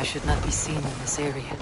I should not be seen in this area.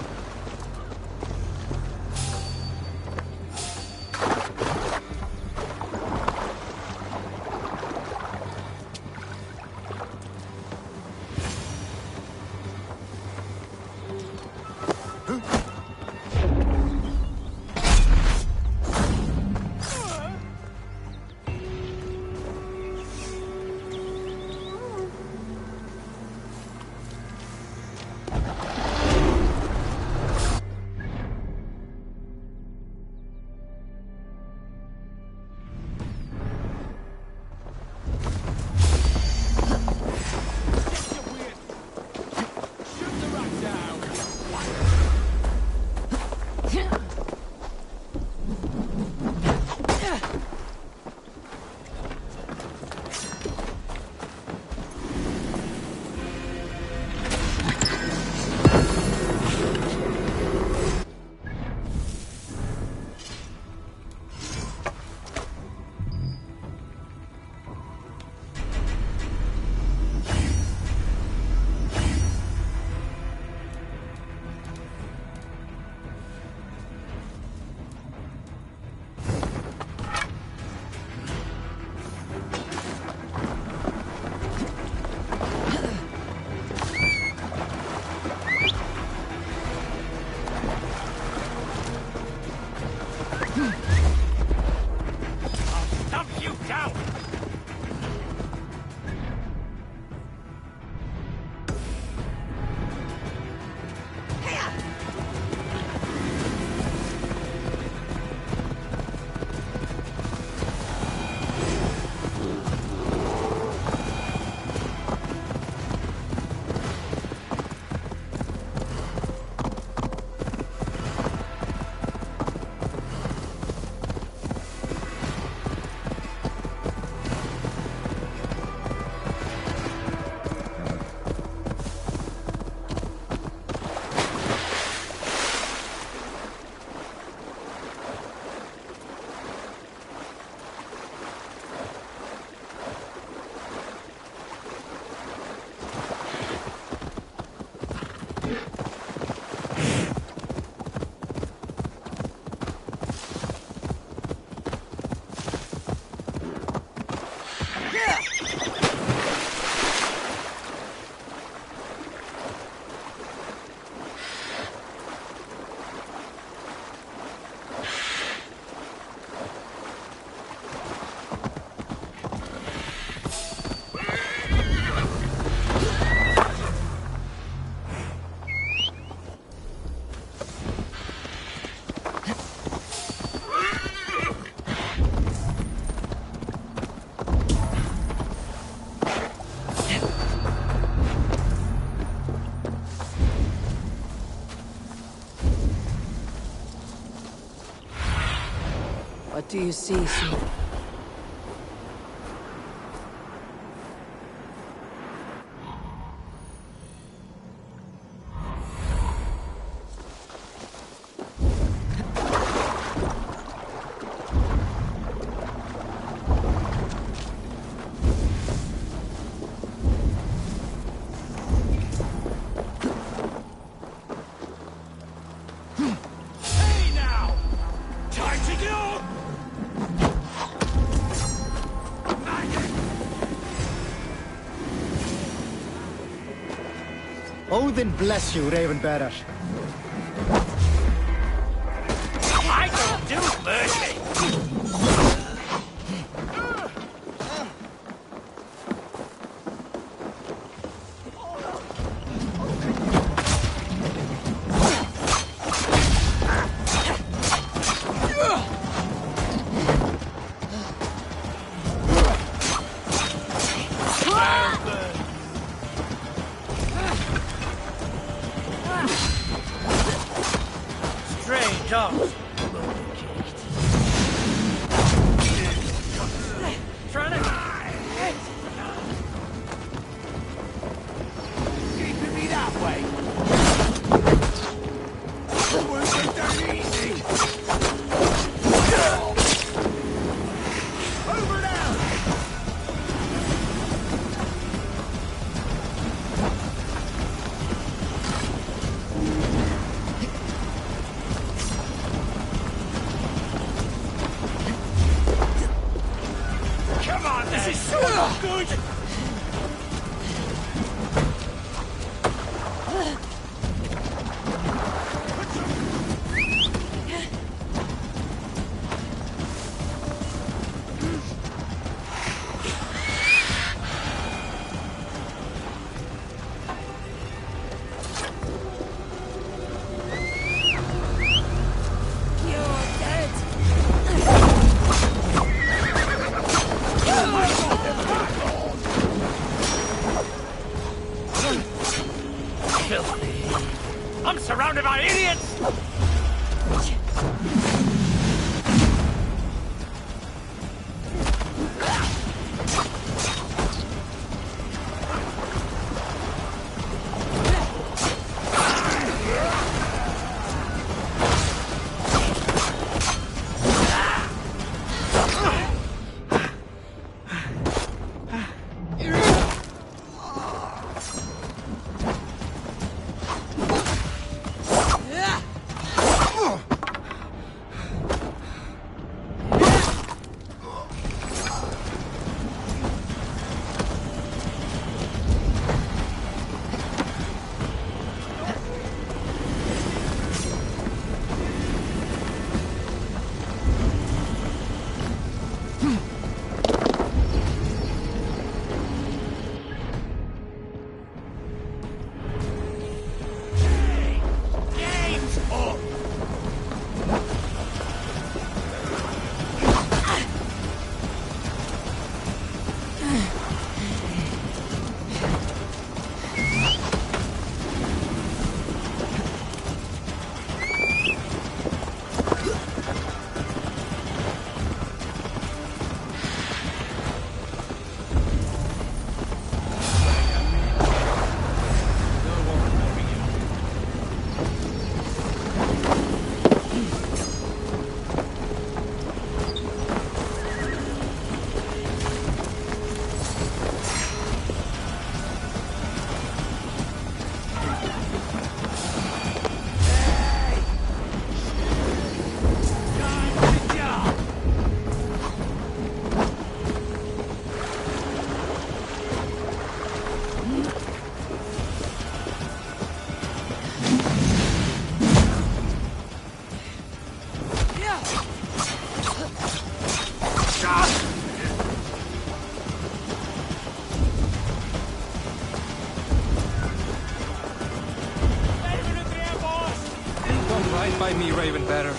What do you see, Sue? Odin bless you, Ravenbearer. I don't do mercy! Dogs. Trying to... Keeping me that way. Wasn't that easy. Over now. surrounded by idiots! Right by me, Raven Better.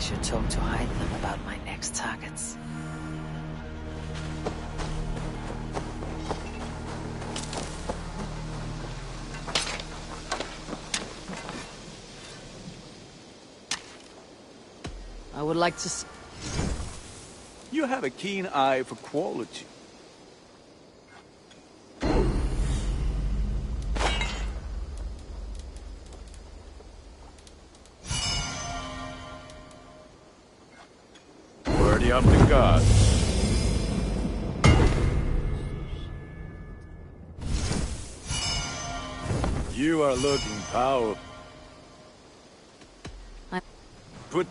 should talk to Hyndla about my next targets. I would like to see... You have a keen eye for quality. Worthy of the gods. You are looking powerful. Put...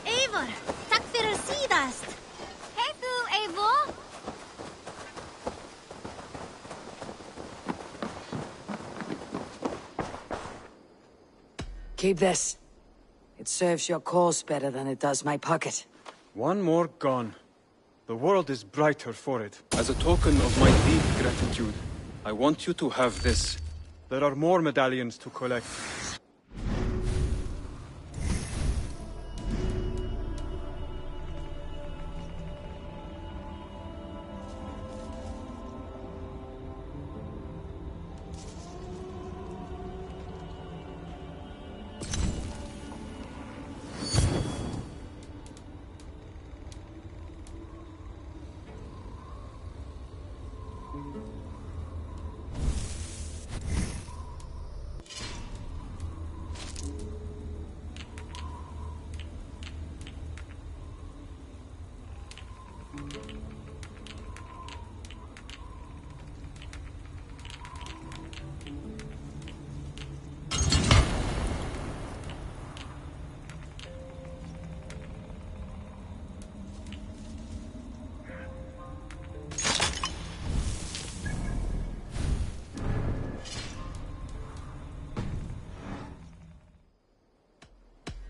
Eivor, takk fyrir síðast. Hey þú, Eivor. Keep this. It serves your cause better than it does my pocket. One more gone. The world is brighter for it. As a token of my deep gratitude, I want you to have this. There are more medallions to collect.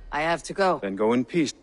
I have to go. Then go in peace.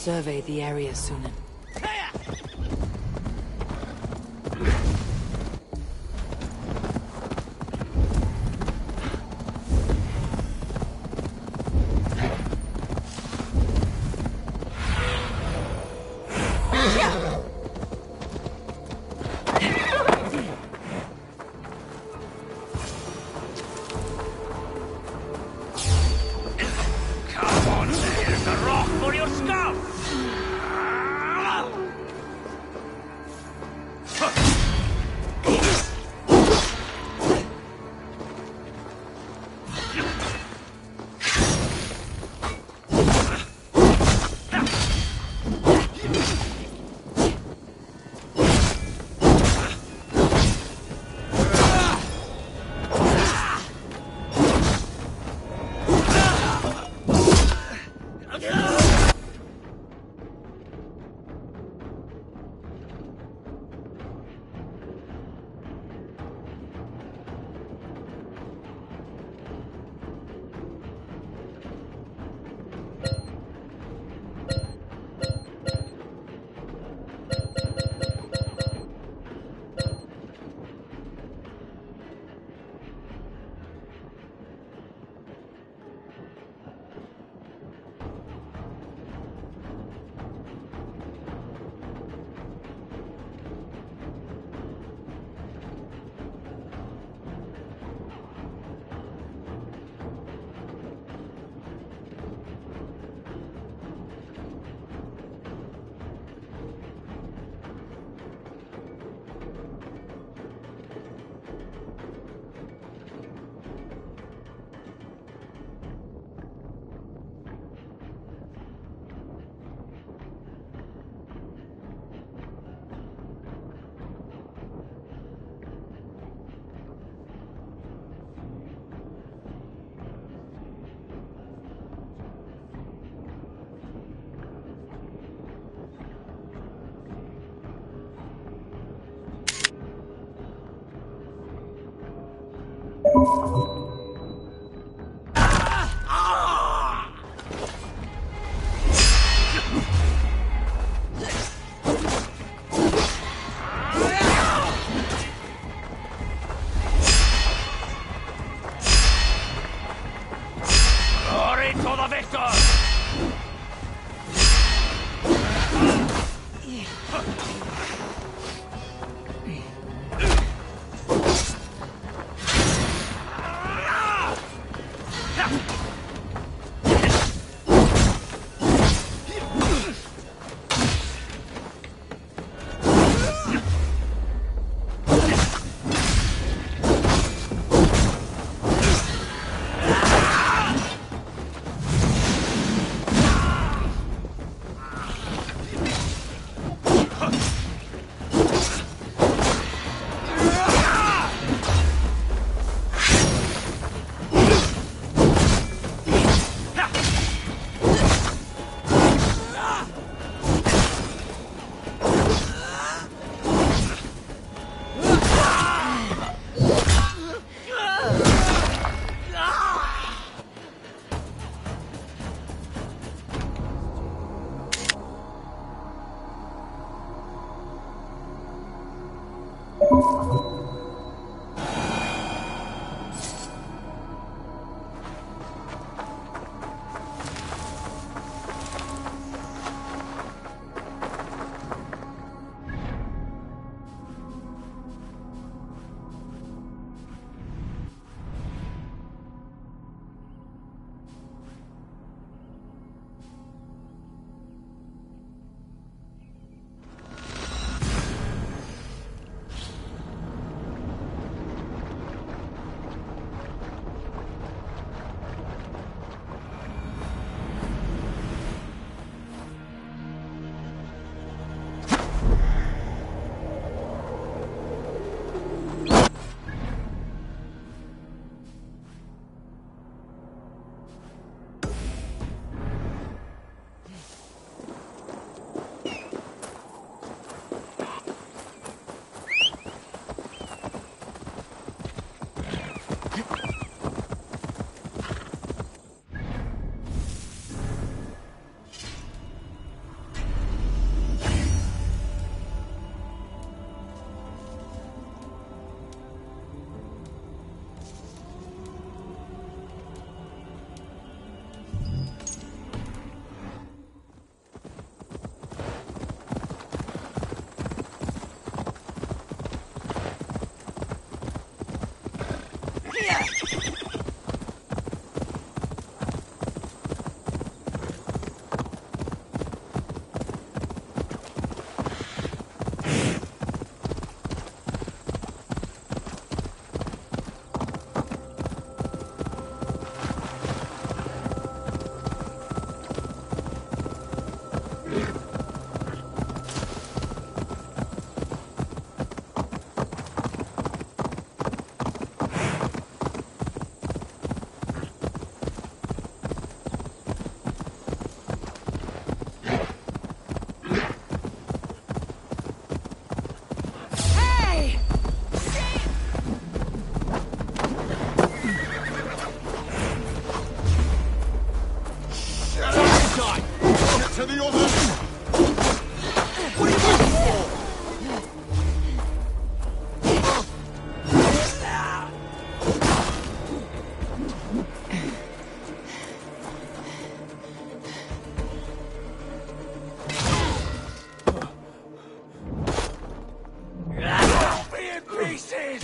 survey the area, Sunan. Come on, here's the rock for your scalp! to the others! What are you waiting for? I'll be in pieces!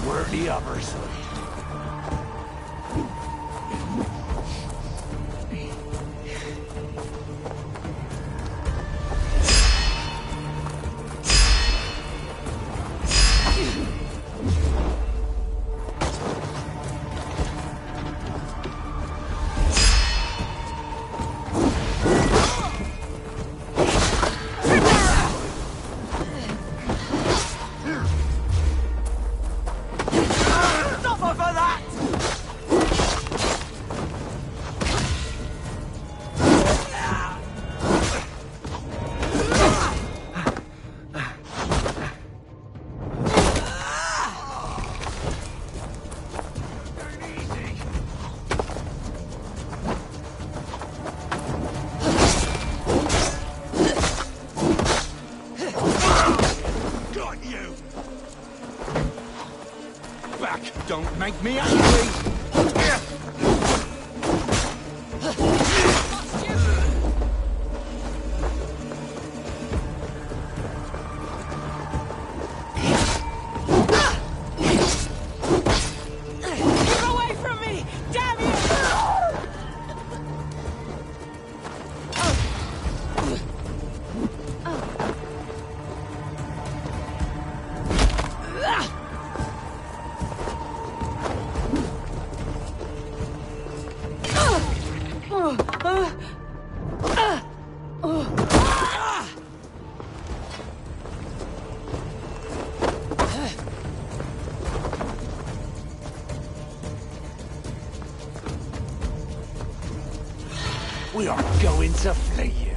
Where are the others? Suffer for that! Got you! Back! Don't make me angry! Get away from me! Damn you! We are going to flee you.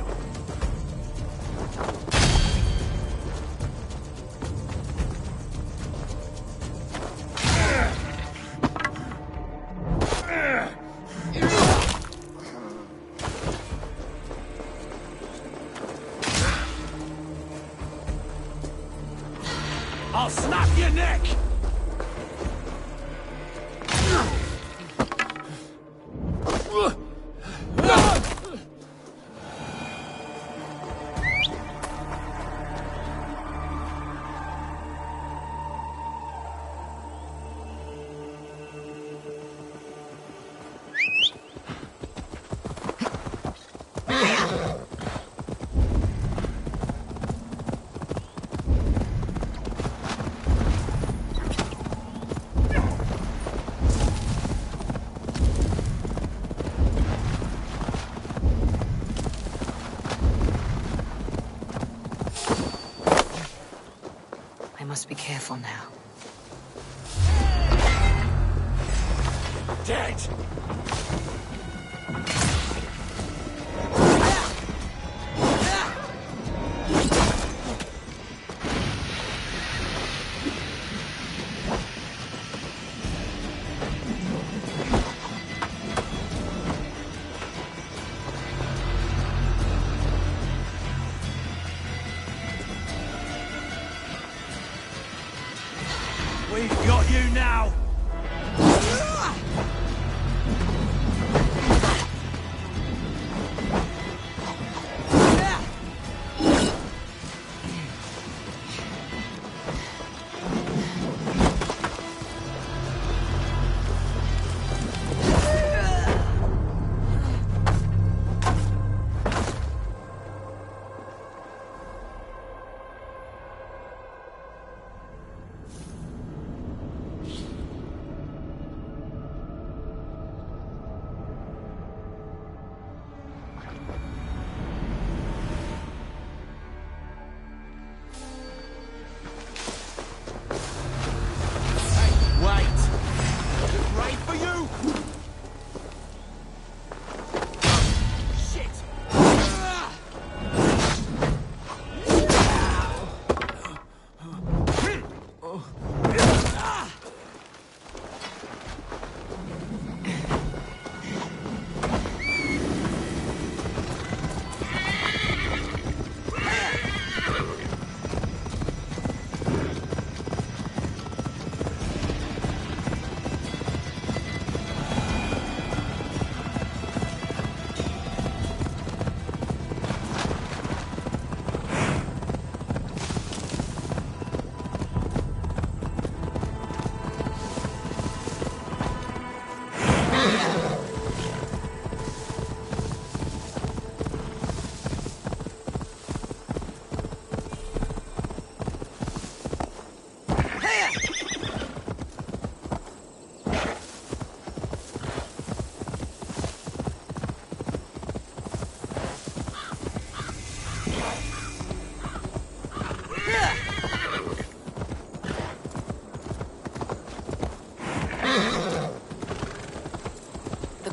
I'll snap your neck! I must be careful now. Dead! We've got you now!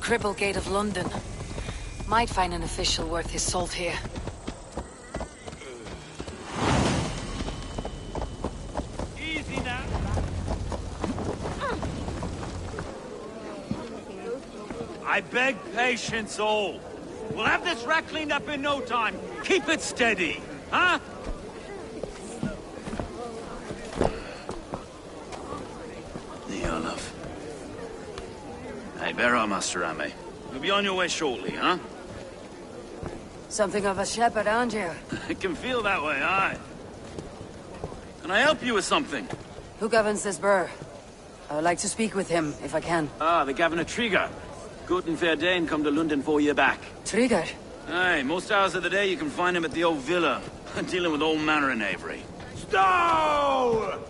Cripplegate of London. Might find an official worth his salt here. Easy now. I beg patience, all. We'll have this rat cleaned up in no time. Keep it steady, huh? Neolov. Hey, bear up, Master Ame. You'll be on your way shortly, huh? Something of a shepherd, aren't you? It can feel that way, aye. Can I help you with something? Who governs this burr? I would like to speak with him, if I can. Ah, the Governor Trigger. Good and fair Dane come to London 4 year back. Trigger? Aye, most hours of the day you can find him at the old villa, dealing with all manner in Avery. Stow!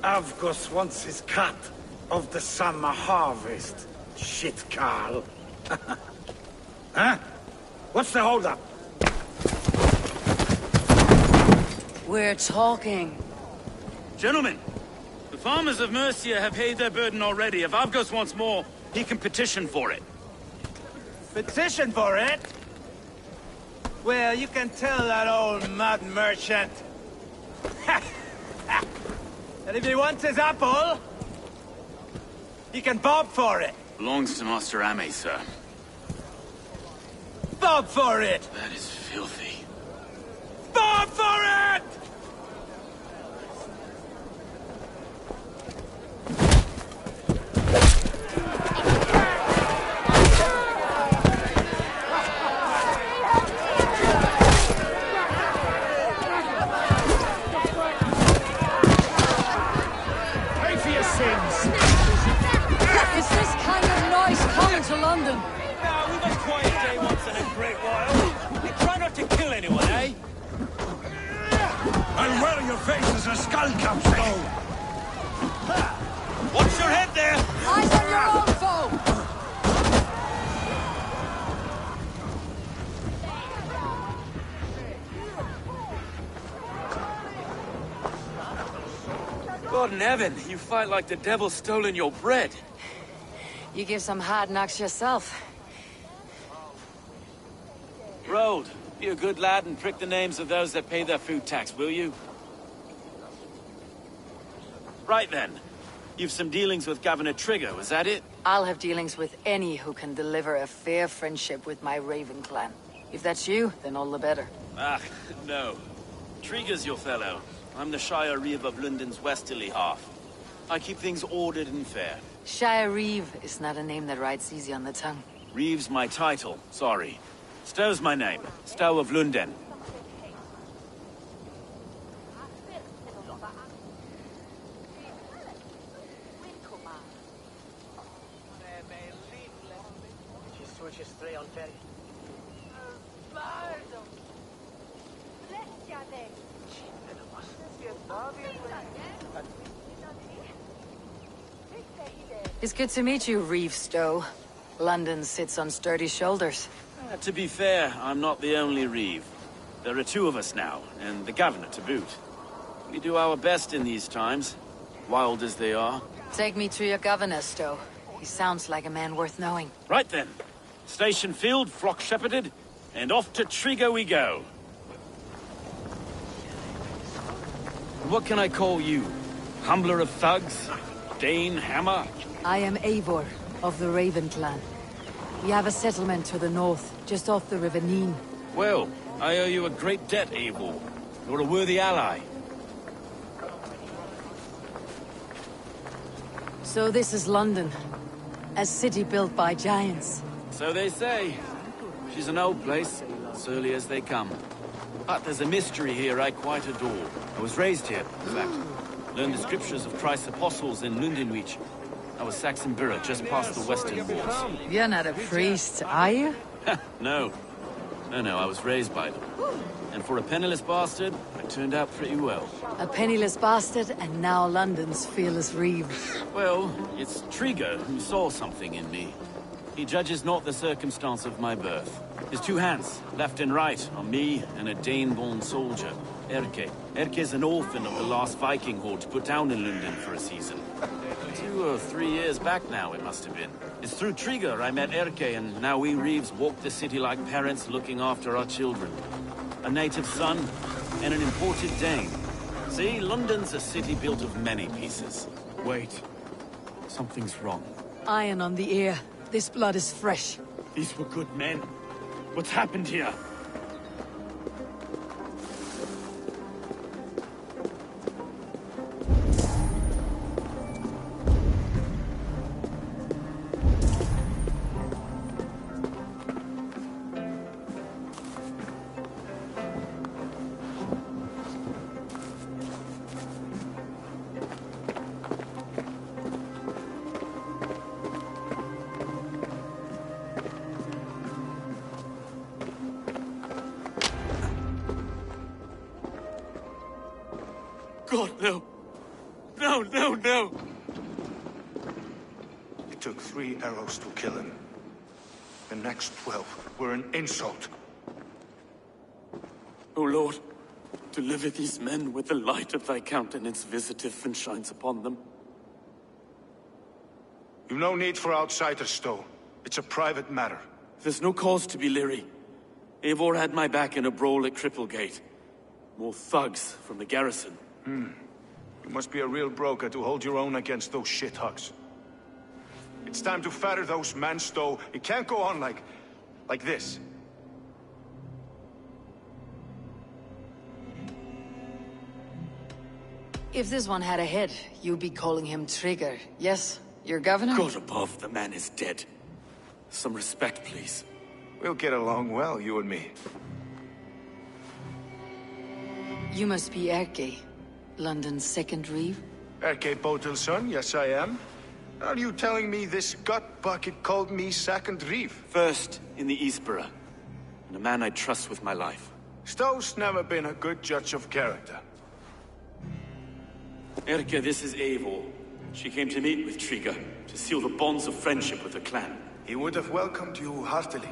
Avgos wants his cut of the summer harvest. Shit, Carl. Huh? What's the holdup? We're talking. Gentlemen, the farmers of Mercia have paid their burden already. If Avgos wants more, he can petition for it. Petition for it? Well, you can tell that old mud merchant. And if he wants his apple, he can bob for it. Belongs to Master Ame, sir. Bob for it! That is filthy. Bob for it! Pay for your sins! Is this kind of noise coming to London? Now, we've a quiet day once in a great while. You try not to kill anyone, eh? And where your face as a skull comes go! Watch your head there! Eyes on your own foe! God in heaven, you fight like the devil's stolen your bread. You give some hard knocks yourself. Road, be a good lad and prick the names of those that pay their food tax, will you? Right then. You've some dealings with Governor Trigger, was that it? I'll have dealings with any who can deliver a fair friendship with my Raven clan. If that's you, then all the better. Ah, no. Trigger's your fellow. I'm the Shire Reeve of London's westerly half. I keep things ordered and fair. Shire Reeve is not a name that rides easy on the tongue. Reeve's my title, sorry. Stow's my name. Stow of London. It's good to meet you, Reeve Stowe. London sits on sturdy shoulders. To be fair, I'm not the only Reeve. There are two of us now, and the Governor to boot. We do our best in these times, wild as they are. Take me to your governor, Stowe. He sounds like a man worth knowing. Right then. Station filled, flock shepherded, and off to Trigger we go. What can I call you? Humbler of thugs? Dane Hammer? I am Eivor, of the Raven clan. We have a settlement to the north, just off the River Nene. Well, I owe you a great debt, Eivor. You're a worthy ally. So this is London. A city built by giants. So they say. She's an old place, surly as they come. But there's a mystery here I quite adore. I was raised here, in fact. Learned the scriptures of Christ's apostles in Lundenreach. I was Saxon Borough, just past the western walls. You're not a priest, are you? No. No, I was raised by them. And for a penniless bastard, I turned out pretty well. A penniless bastard, and now London's fearless Reeve. Well, it's Trigger who saw something in me. He judges not the circumstance of my birth. His two hands, left and right, on me and a Dane-born soldier, Erke. Erke's an orphan of the last Viking horde put down in London for a season. 2 or 3 years back now, it must have been. It's through Trigger I met Erke, and now we Reeves walk the city like parents looking after our children. A native son, and an imported Dane. See, London's a city built of many pieces. Wait. Something's wrong. Iron on the ear. This blood is fresh. These were good men. What's happened here? God, no. No, no, no! It took 3 arrows to kill him. The next 12 were an insult. O Lord, deliver these men with the light of thy countenance visiteth and shines upon them. You've no need for outsiders, Stowe. It's a private matter. There's no cause to be leery. Eivor had my back in a brawl at Cripplegate. More thugs from the garrison. You must be a real broker to hold your own against those shithugs. It's time to fetter those men, Stowe. It can't go on like this. If this one had a head, you'd be calling him Trigger. Yes, your governor? God above, the man is dead. Some respect, please. We'll get along well, you and me. You must be Erke, London's second Reeve. Erke Botelson, yes I am. Are you telling me this gut bucket called me second Reeve? First in the Eastborough, and a man I trust with my life. Stowe's never been a good judge of character. Erke, this is Eivor. She came to meet with Trigger, to seal the bonds of friendship with the clan. He would have welcomed you heartily.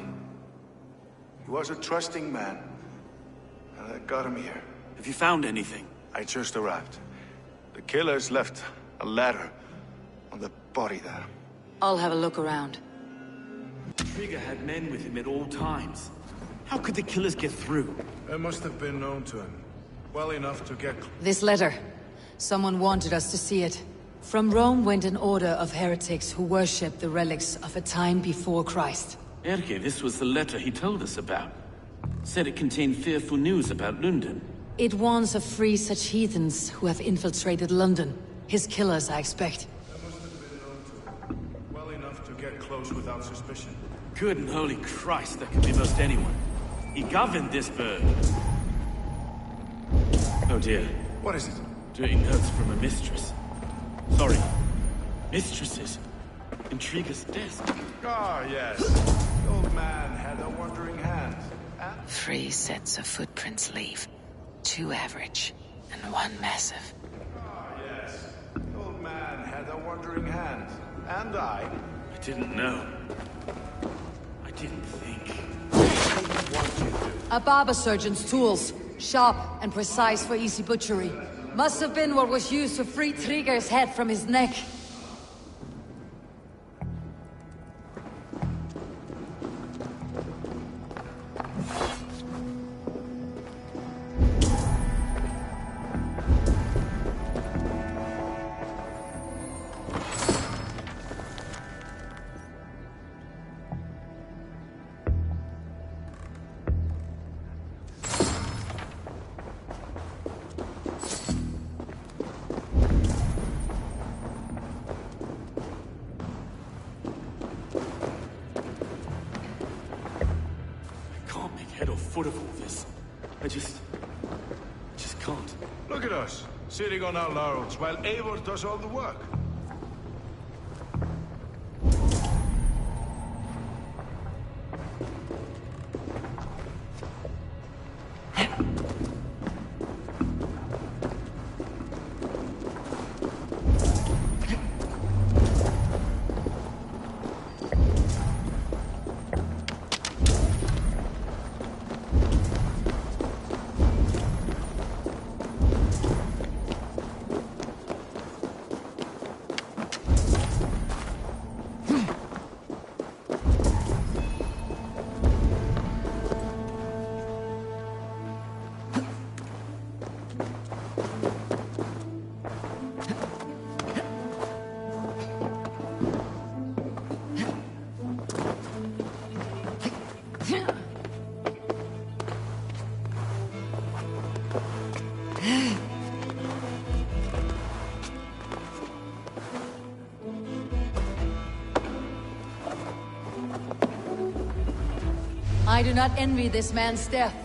He was a trusting man, and I got him here. Have you found anything? I just arrived. The killers left a ladder on the body there. I'll have a look around. Trigger had men with him at all times. How could the killers get through? They must have been known to him. Well enough to get... This letter. Someone wanted us to see it. From Rome went an order of heretics who worshipped the relics of a time before Christ. Erke, this was the letter he told us about. Said it contained fearful news about London. It warns of free such heathens who have infiltrated London. His killers, I expect. They must have been known to him. Well enough to get close without suspicion. Good and holy Christ, that could be most anyone. He governed this bird. Oh dear. What is it? Dirty notes from a mistress. Sorry. Mistresses. Intriguer's desk. Ah, yes. The old man had a wandering hand. 3 sets of footprints leave. 2 average, and 1 massive. Ah, yes. The old man had a wandering hand. And I didn't know. I didn't think. A barber surgeon's tools. Sharp and precise for easy butchery. Must have been what was used to free Trigger's head from his neck. Foot of all this. I just can't. Look at us, sitting on our laurels while Eivor does all the work. I do not envy this man's death.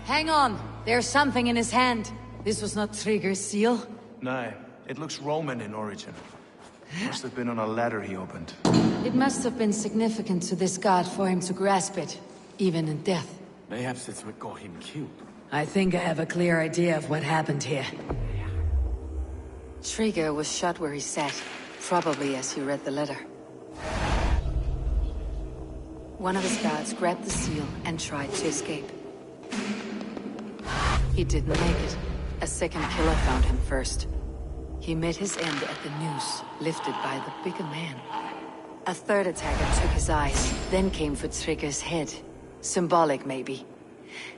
Hang on, there's something in his hand. This was not Trigger's seal. No, it looks Roman in origin. Must have been on a ladder he opened. It must have been significant to this god for him to grasp it, even in death. Perhaps it's what got him killed. I think I have a clear idea of what happened here. Trigger was shot where he sat, probably as he read the letter. One of his guards grabbed the seal and tried to escape. He didn't make it. A second killer found him first. He met his end at the noose, lifted by the bigger man. A third attacker took his eyes, then came for Trigger's head. Symbolic, maybe.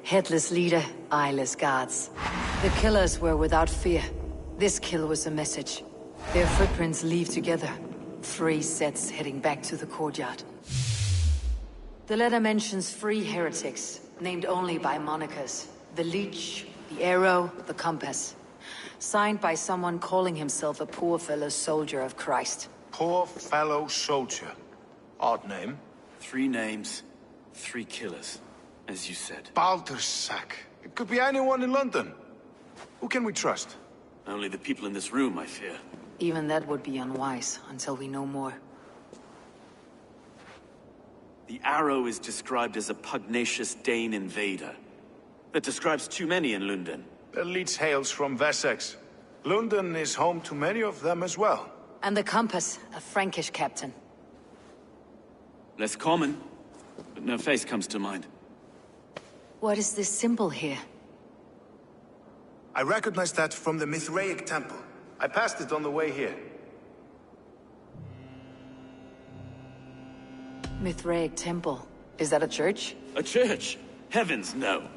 Headless leader, eyeless guards. The killers were without fear. This kill was a message. Their footprints leave together. 3 sets heading back to the courtyard. The letter mentions 3 heretics, named only by monikers. The Leech, the Arrow, the Compass. Signed by someone calling himself a poor fellow soldier of Christ. Poor fellow soldier. Odd name. 3 names, 3 killers, as you said. Baldersack. It could be anyone in London. Who can we trust? Only the people in this room, I fear. Even that would be unwise, until we know more. The Arrow is described as a pugnacious Dane invader. That describes too many in London. The Leech hails from Wessex. London is home to many of them as well. And the Compass, a Frankish captain. Less common, but no face comes to mind. What is this symbol here? I recognize that from the Mithraic Temple. I passed it on the way here. Mithraic Temple. Is that a church? A church? Heavens, no.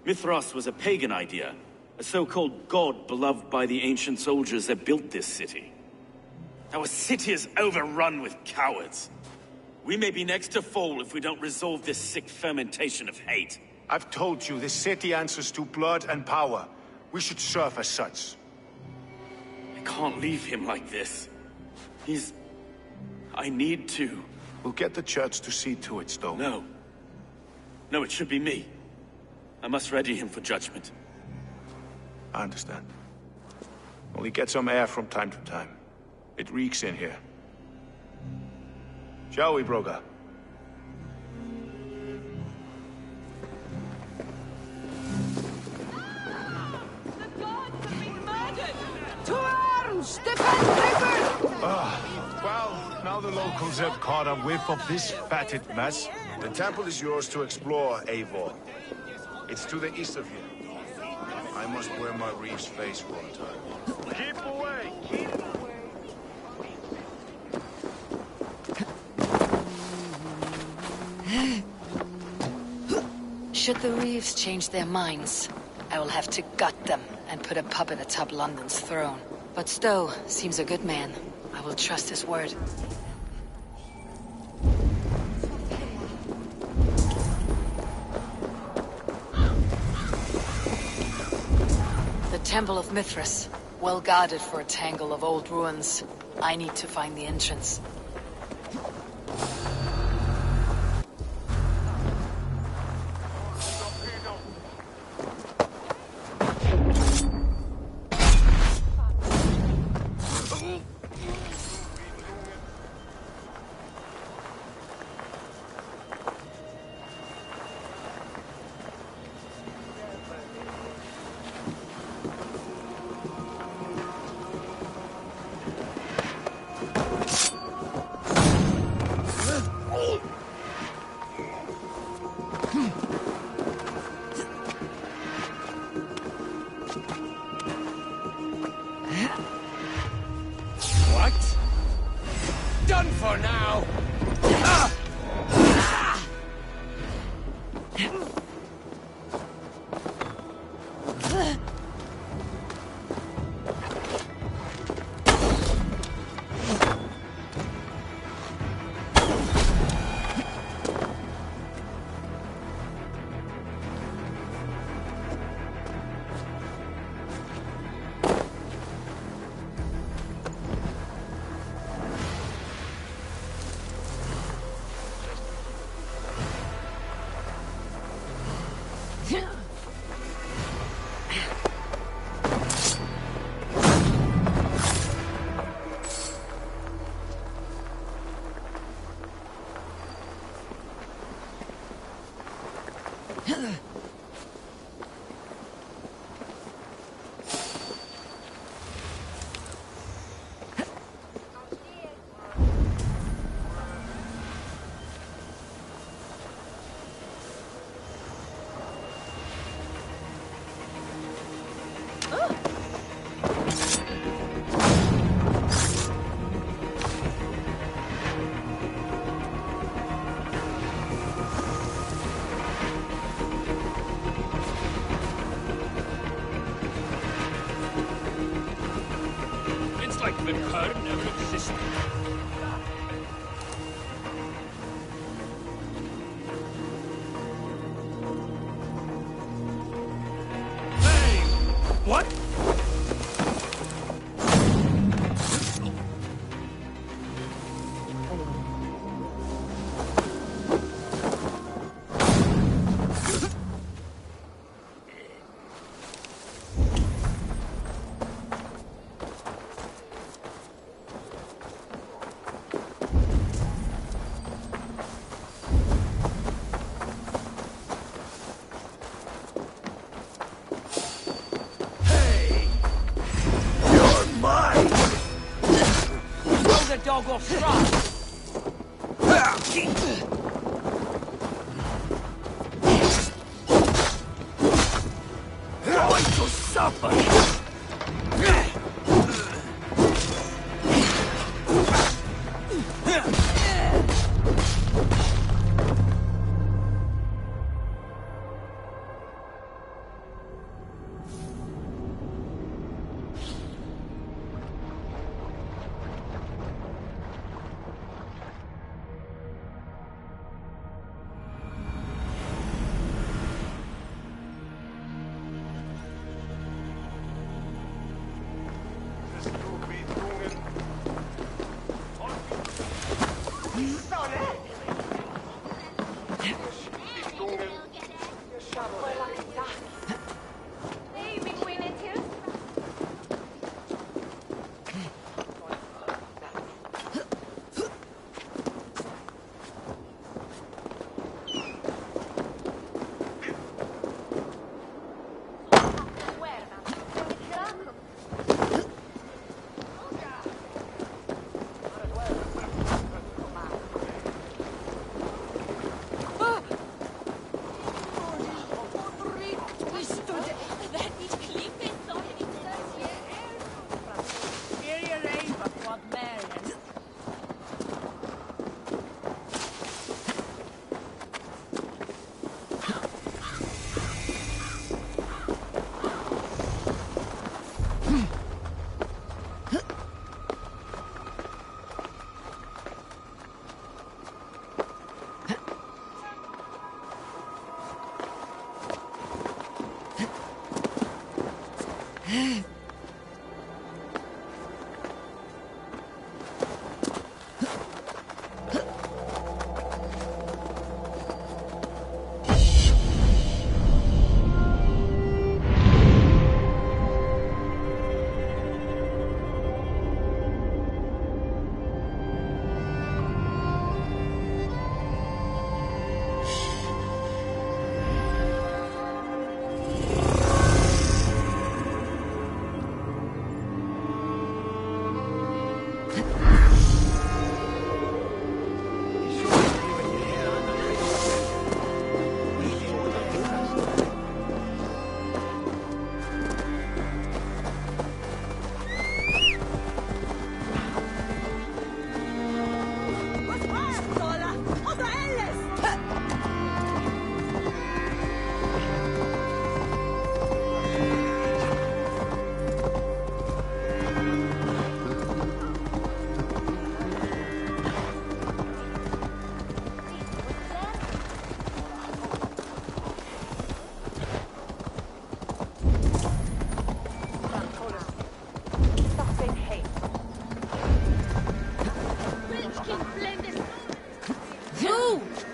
Mithras was a pagan idea. A so-called god beloved by the ancient soldiers that built this city. Our city is overrun with cowards. We may be next to fall if we don't resolve this sick fermentation of hate. I've told you, this city answers to blood and power. We should serve as such. I can't leave him like this. I need to. We'll get the church to see to it, Stowe. No. No, it should be me. I must ready him for judgment. I understand. Only get some air from time to time. It reeks in here. Shall we, Broga? To arms! Defend Trigger! Well, now the locals have caught a whiff of this fatted mess. The temple is yours to explore, Eivor. It's to the east of here. I must wear my Reeve's face for a time. Keep away! Should the Reeves change their minds, I will have to gut them and put a puppet atop London's throne. But Stowe seems a good man. I will trust his word. The Temple of Mithras, well guarded for a tangle of old ruins. I need to find the entrance. What? Done for now! It's like the curd never existed. Hey! What? Dog off strike. Going to suffer.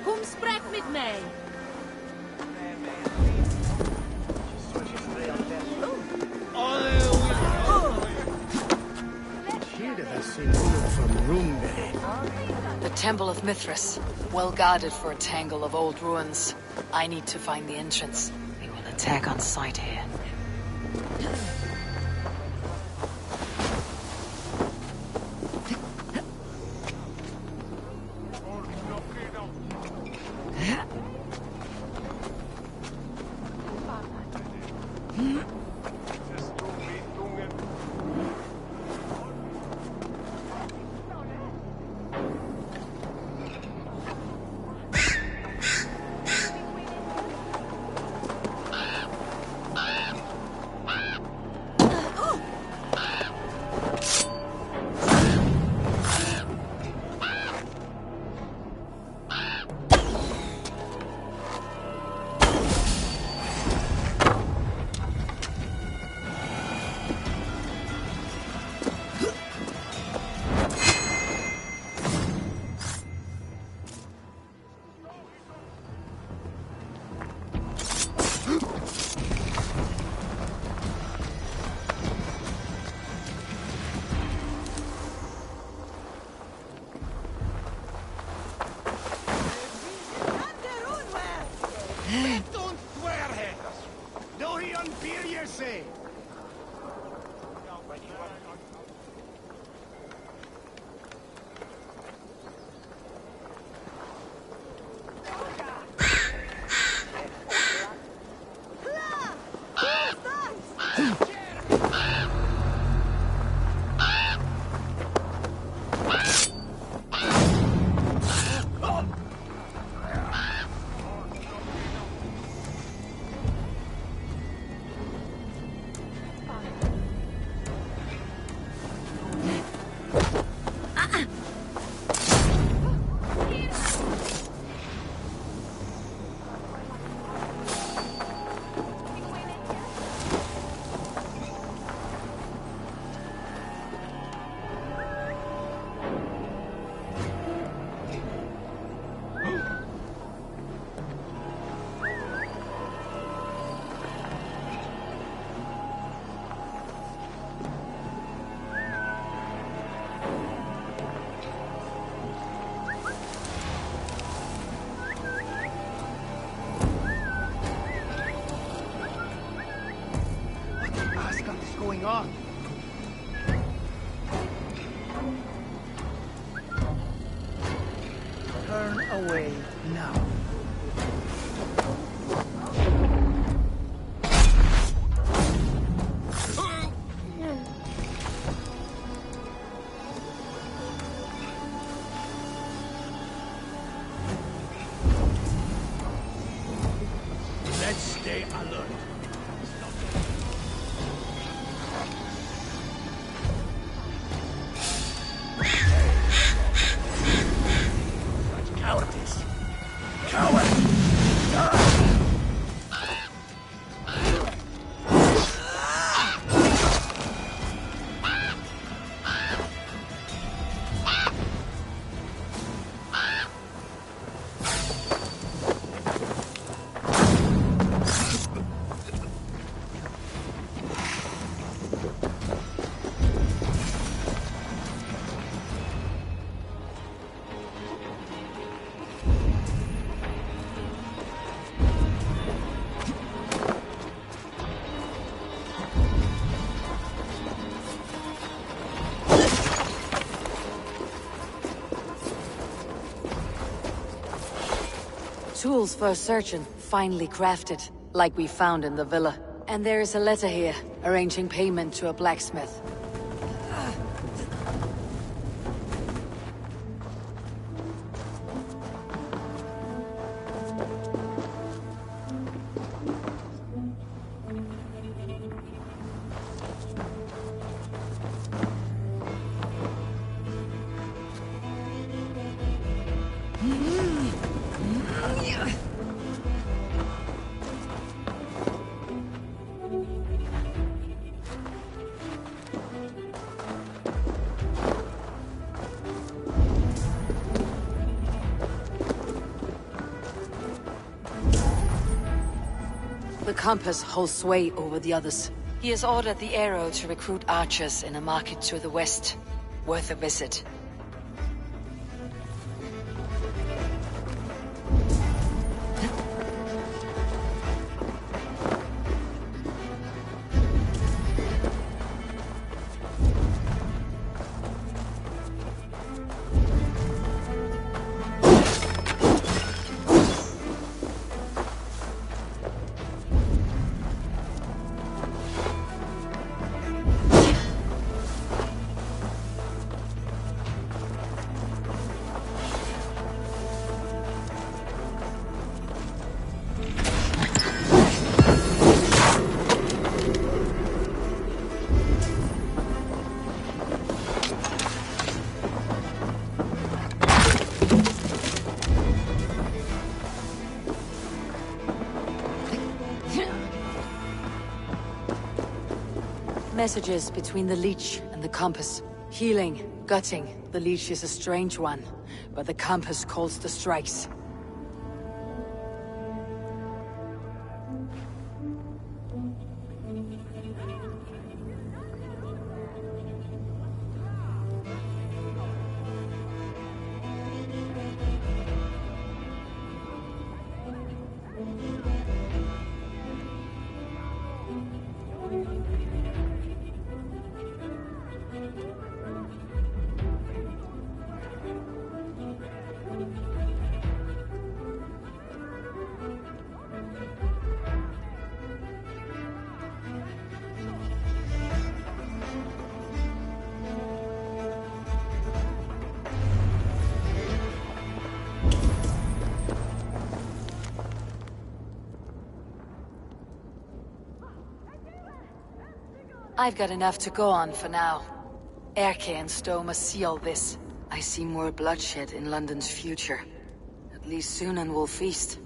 Kom, sprek met mij. Temple of Mithras. Well guarded for a tangle of old ruins. I need to find the entrance. We will attack on sight here. Going on? Turn away now. Let's stay alert. Cowardice. Coward! Tools for searching, finely crafted, like we found in the villa. And there is a letter here, arranging payment to a blacksmith. The compass holds sway over the others. He has ordered the arrow to recruit archers in a market to the west. Worth a visit. Messages between the Leech and the Compass. Healing, gutting. The Leech is a strange one, but the Compass calls the strikes. I've got enough to go on for now. Erke and Stowe must see all this. I see more bloodshed in London's future. At least Sunan will feast.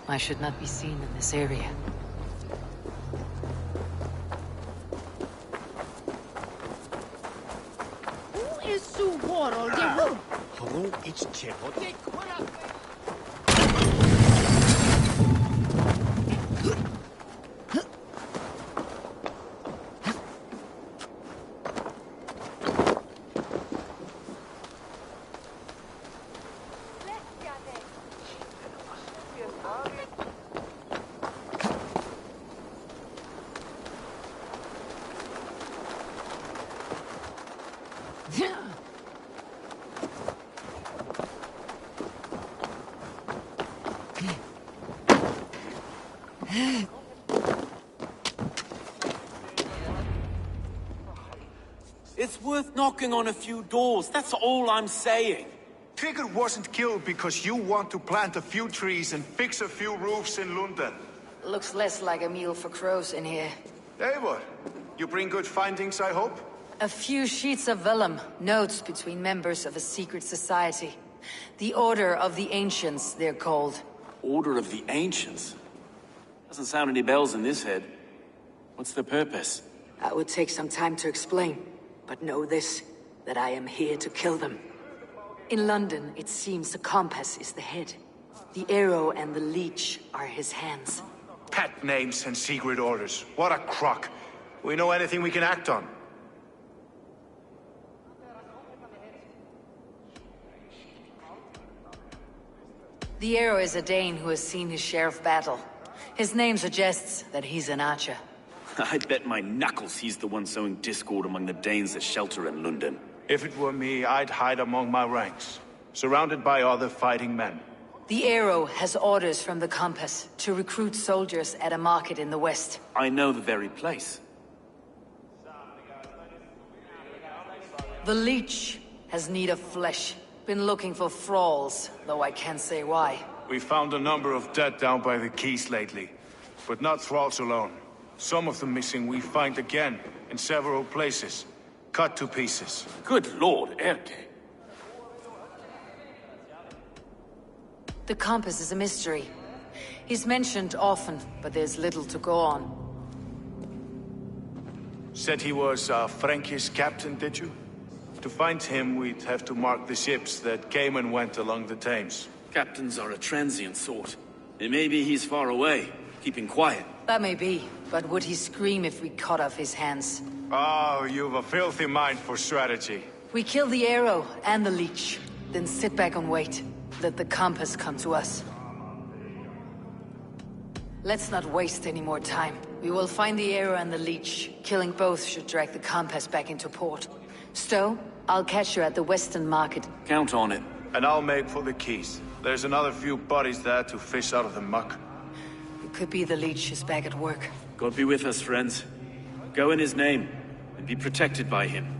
I should not be seen in this area. It's worth knocking on a few doors, that's all I'm saying. Trigger wasn't killed because you want to plant a few trees and fix a few roofs in London. Looks less like a meal for crows in here. Eivor, you bring good findings, I hope? A few sheets of vellum, notes between members of a secret society. The Order of the Ancients, they're called. Order of the Ancients? Doesn't sound any bells in this head. What's the purpose? That would take some time to explain, but know this, that I am here to kill them. In London, it seems the compass is the head. The arrow and the leech are his hands. Pet names and secret orders. What a crock. We know anything we can act on. The arrow is a Dane who has seen his share of battle. His name suggests that he's an archer. I bet my knuckles he's the one sowing discord among the Danes that shelter in London. If it were me, I'd hide among my ranks, surrounded by other fighting men. The arrow has orders from the compass to recruit soldiers at a market in the west. I know the very place. The leech has need of flesh. Been looking for thralls, though I can't say why. We found a number of dead down by the quays lately, but not thralls alone. Some of the missing we find again, in several places. Cut to pieces. Good lord, Erke. The compass is a mystery. He's mentioned often, but there's little to go on. Said he was a Frankish captain, did you? To find him, we'd have to mark the ships that came and went along the Thames. Captains are a transient sort. Maybe he's far away, keeping quiet. That may be, but would he scream if we cut off his hands? Oh, you've a filthy mind for strategy. We kill the arrow and the leech, then sit back and wait. Let the compass come to us. Let's not waste any more time. We will find the arrow and the leech. Killing both should drag the compass back into port. Stowe, I'll catch you at the Western Market. Count on it. And I'll make for the quays. There's another few bodies there to fish out of the muck. It could be the leech is back at work. God be with us, friends. Go in his name, and be protected by him.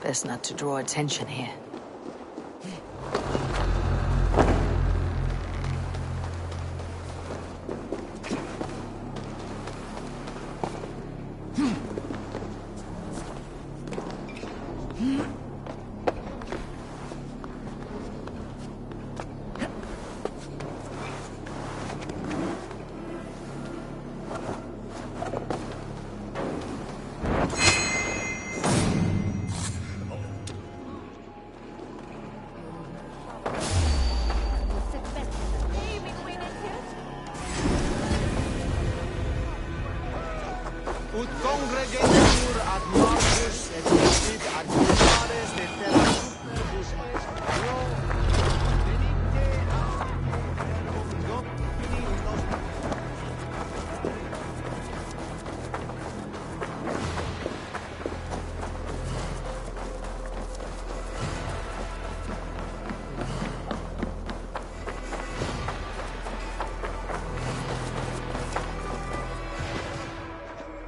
Best not to draw attention here. Ut congregatur ad Marcus et David ad Pares de terra superbus est pro venite ad Domini nostri.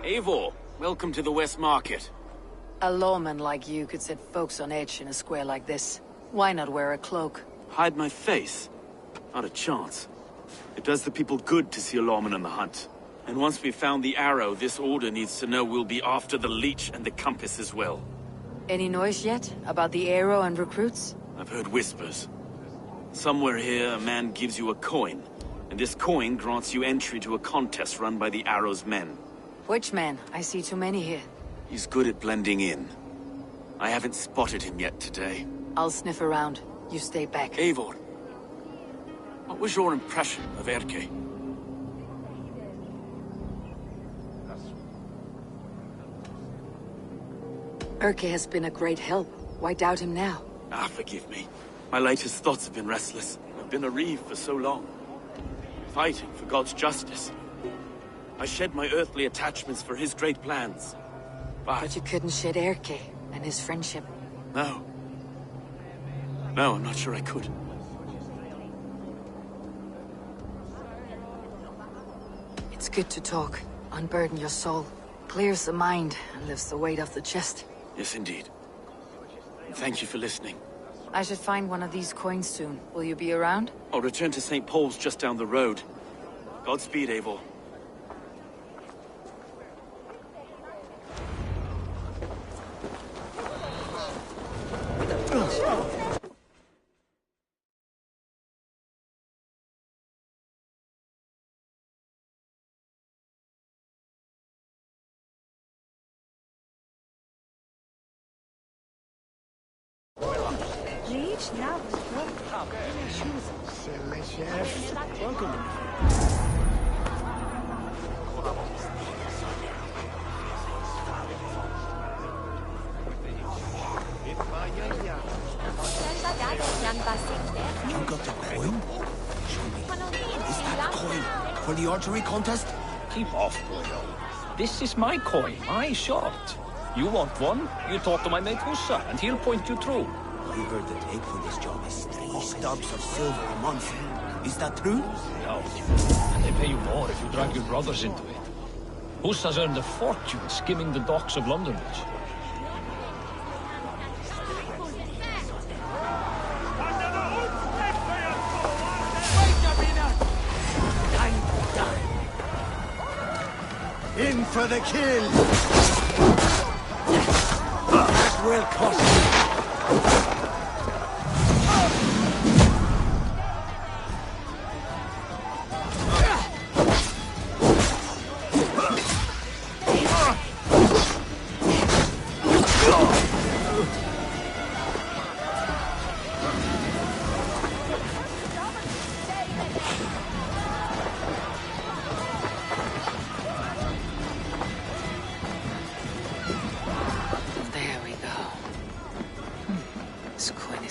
Eivor, welcome to the West Market. A lawman like you could set folks on edge in a square like this. Why not wear a cloak? Hide my face? Not a chance. It does the people good to see a lawman on the hunt. And once we've found the arrow, this order needs to know we'll be after the leech and the compass as well. Any noise yet about the arrow and recruits? I've heard whispers. Somewhere here, a man gives you a coin, and this coin grants you entry to a contest run by the Arrow's men. Which man? I see too many here. He's good at blending in. I haven't spotted him yet today. I'll sniff around. You stay back. Eivor, what was your impression of Erke? Erke has been a great help. Why doubt him now? Ah, forgive me. My latest thoughts have been restless. I've been a reeve for so long. Fighting for God's justice. I shed my earthly attachments for his great plans. But you couldn't shed Erke and his friendship. No. No, I'm not sure I could. It's good to talk. Unburden your soul. Clears the mind and lifts the weight off the chest. Yes, indeed. Thank you for listening. I should find one of these coins soon. Will you be around? I'll return to St. Paul's just down the road. Godspeed, Eivor. You got the coin? Show me. Is that the coin for the archery contest? Keep off, boyo. This is my coin, my shot. You want one? You talk to my mate Hussa, and he'll point you through. I heard the take for this job is 3 stubs of silver a month. Is that true? No. And they pay you more if you drag your brothers into it. Hussa's earned a fortune skimming the docks of London Bridge. In for the kill! That will cost you!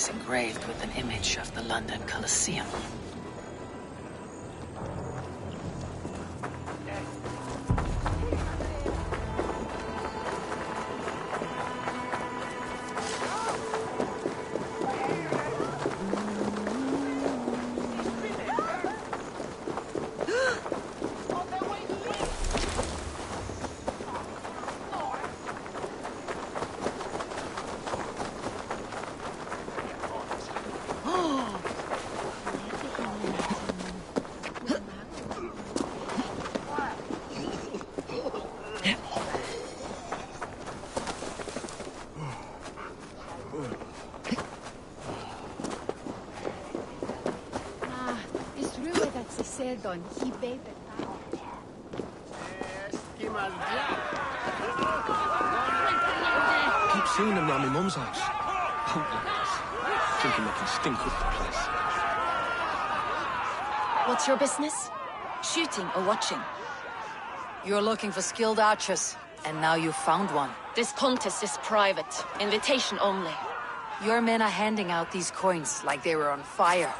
Engraved with an image of the London Colosseum. Keep seeing them round my mum's house. Thinking they can stink up the place. What's your business? Shooting or watching? You're looking for skilled archers, and now you've found one. This contest is private. Invitation only. Your men are handing out these coins like they were on fire.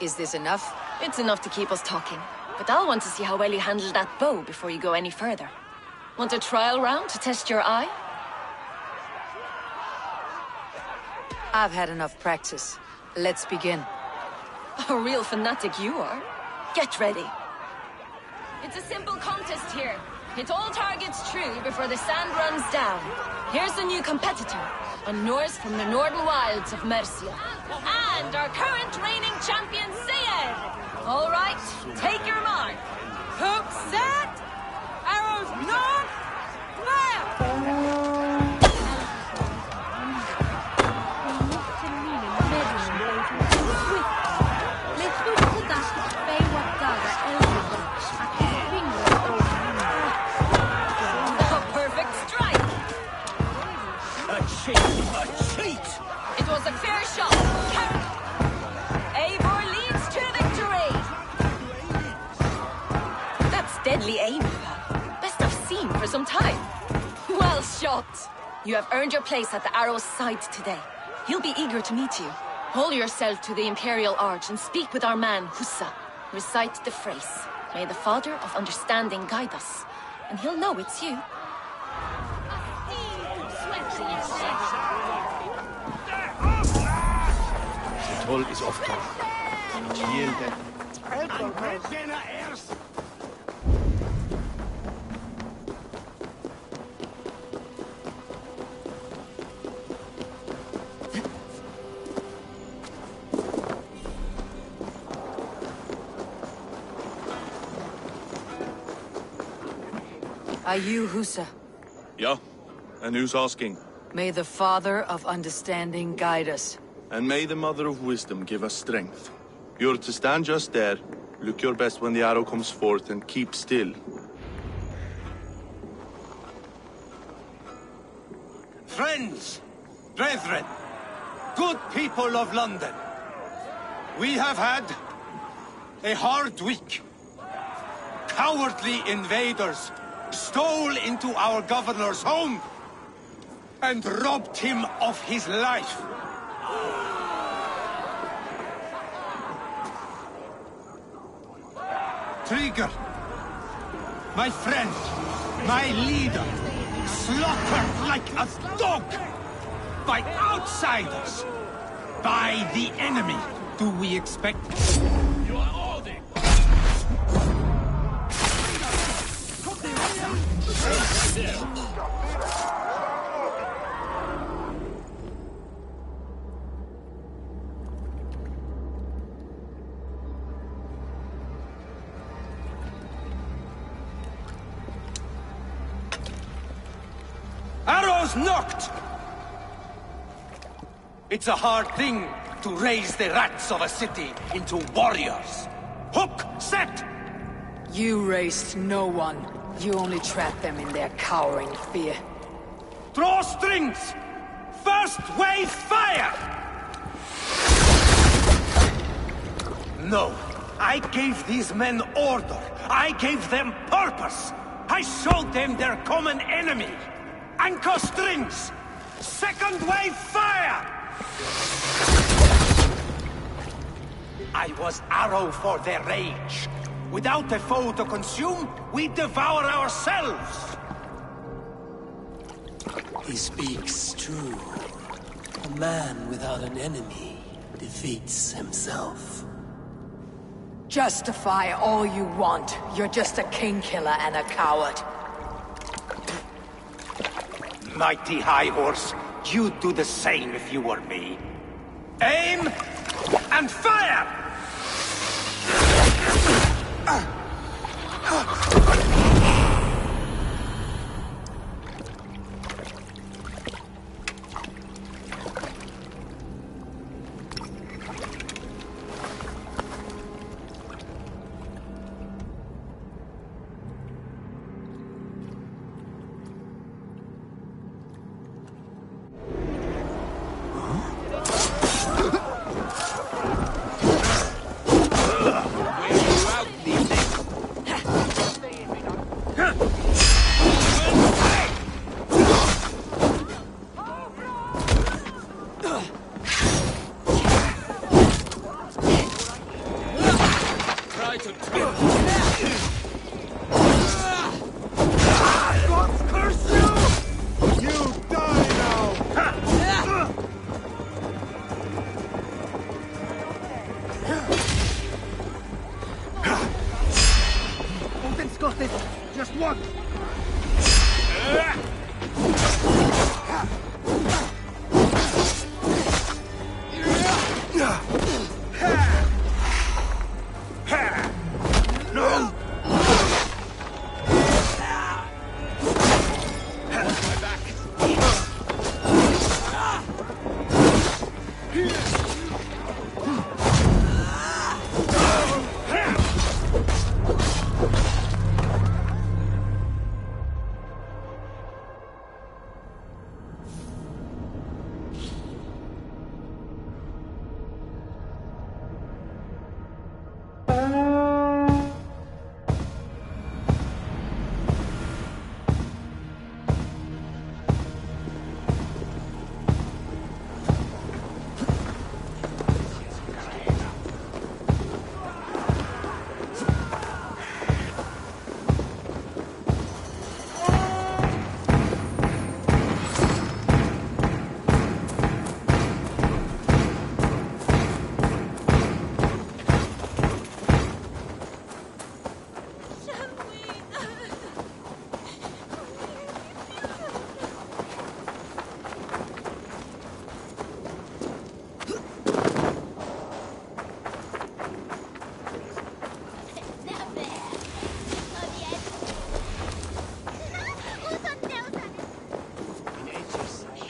Is this enough? It's enough to keep us talking. But I'll want to see how well you handle that bow before you go any further. Want a trial round to test your eye? I've had enough practice. Let's begin. A real fanatic you are. Get ready. It's a simple contest here. Hit all targets true before the sand runs down. Here's the new competitor. and Norse from the northern wilds of Mercia. And our current reigning champion, Sayed! All right, take your mark. Hook set! Arrows north! Fire! A cheat! It was a fair shot. Eivor leads to victory! That's deadly aim, pal. Best I've seen for some time. Well shot! You have earned your place at the Arrow's side today. He'll be eager to meet you. Hold yourself to the Imperial Arch and speak with our man, Hussa. Recite the phrase. May the Father of Understanding guide us. And he'll know it's you. The toll is off. Are you Hussa? Yeah. And who's asking? May the Father of Understanding guide us. And may the Mother of Wisdom give us strength. You're to stand just there, look your best when the arrow comes forth, and keep still. Friends, brethren, good people of London, we have had a hard week. Cowardly invaders stole into our governor's home and robbed him of his life. Trigger, my friend, my leader, slaughtered like a dog by outsiders, by the enemy. Do we expect? You are all the... Arrows knocked! It's a hard thing to raise the rats of a city into warriors. Hook, set! You raised no one. You only trapped them in their cowering fear. Draw strings! First wave fire! No, I gave these men order. I gave them purpose. I showed them their common enemy. Anchor strings! Second wave fire! I was arrow for their rage. Without a foe to consume, we devour ourselves! He speaks true. A man without an enemy defeats himself. Justify all you want. You're just a king-killer and a coward. Mighty High Horse, you'd do the same if you were me. Aim and fire! Just one!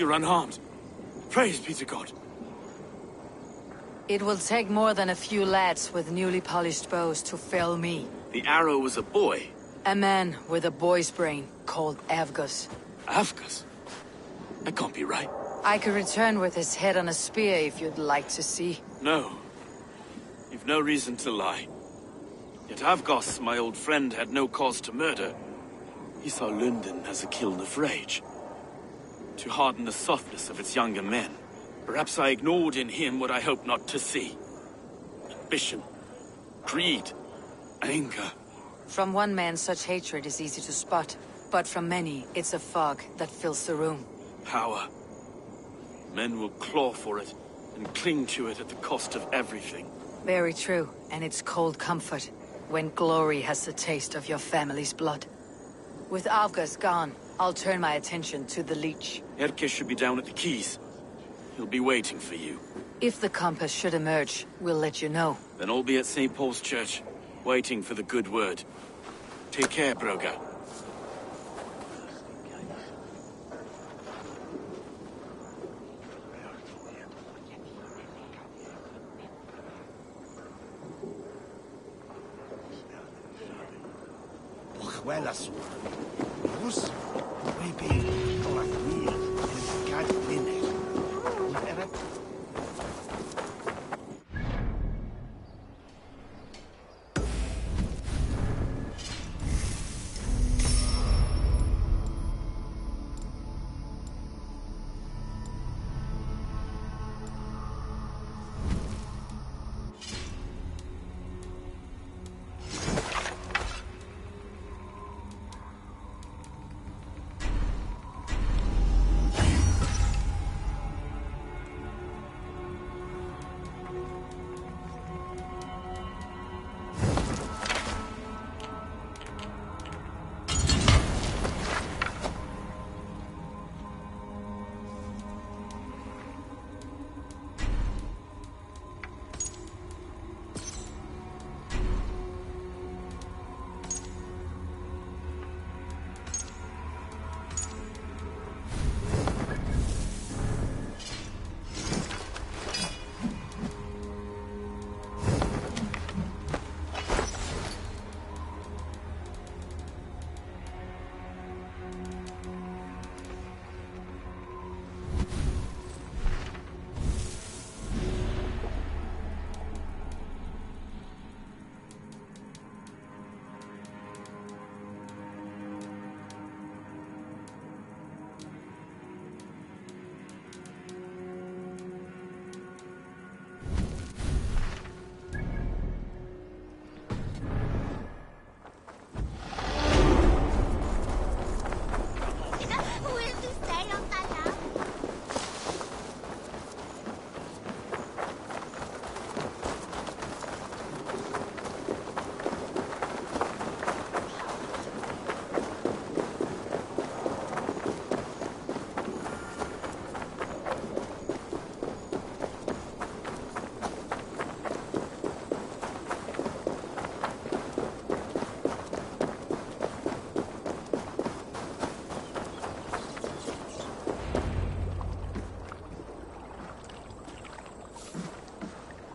You're unharmed. Praise be to God. It will take more than a few lads with newly polished bows to fell me. The arrow was a boy. A man with a boy's brain called Avgus. Avgus? That can't be right. I could return with his head on a spear if you'd like to see. No. You've no reason to lie. Yet Avgos, my old friend, had no cause to murder. He saw London as a kiln of rage. To harden the softness of its younger men. Perhaps I ignored in him what I hoped not to see. Ambition. Greed. Anger. From one man, such hatred is easy to spot. But from many, it's a fog that fills the room. Power. Men will claw for it, and cling to it at the cost of everything. Very true, and it's cold comfort, when glory has the taste of your family's blood. With Avgus gone, I'll turn my attention to the Leech. Erke should be down at the quays. He'll be waiting for you. If the compass should emerge, we'll let you know. Then I'll be at St. Paul's Church, waiting for the good word. Take care, Broga. Buenas. Vos, baby, con la familia, el cat dinner.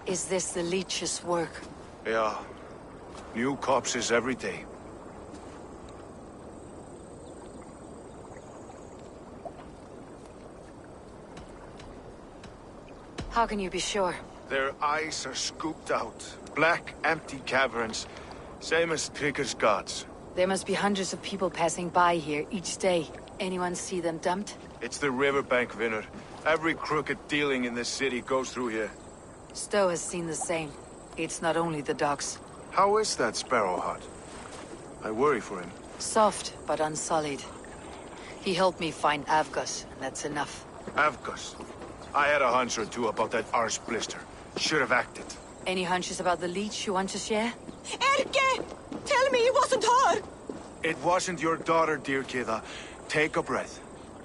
Is this the Leech's work? Yeah. New corpses every day. How can you be sure? Their eyes are scooped out. Black, empty caverns. Same as Trigger's gods. There must be hundreds of people passing by here each day. Anyone see them dumped? It's the riverbank, Vinner. Every crooked dealing in this city goes through here. Stowe has seen the same. It's not only the docks. How is that Sparrow Hut? I worry for him. Soft, but unsullied. He helped me find Avgus, and that's enough. Avgus? I had a hunch or two about that arse blister. Should have acted. Any hunches about the Leech you want to share? Erke! Tell me it wasn't her! It wasn't your daughter, dear Kida. Take a breath.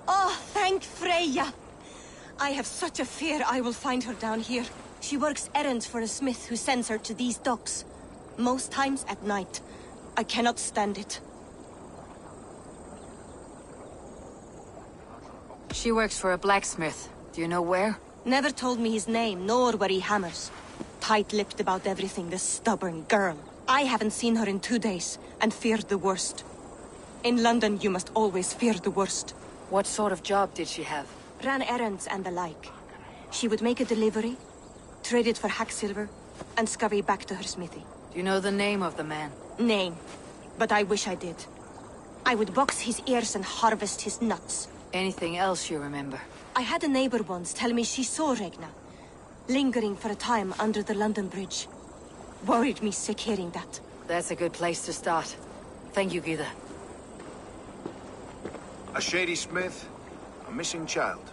Oh, thank Freya. I have such a fear I will find her down here. She works errands for a smith who sends her to these docks. Most times at night. I cannot stand it. She works for a blacksmith. Do you know where? Never told me his name, nor where he hammers. Tight-lipped about everything, this stubborn girl. I haven't seen her in 2 days, and feared the worst. In London, you must always fear the worst. What sort of job did she have? Ran errands and the like. She would make a delivery, trade it for hack silver, and scurry back to her smithy. Do you know the name of the man? Name. But I wish I did. I would box his ears and harvest his nuts. Anything else you remember? I had a neighbor once tell me she saw Regna, lingering for a time under the London Bridge. Worried me sick hearing that. That's a good place to start. Thank you, Gita. A shady smith, a missing child.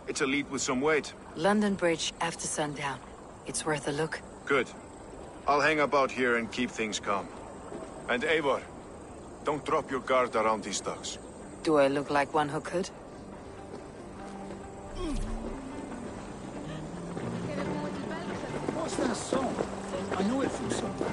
It's a lead with some weight. London Bridge after sundown. It's worth a look. Good. I'll hang about here and keep things calm. And Eivor, don't drop your guard around these thugs. Do I look like one who could? What's that song? I know it from somewhere.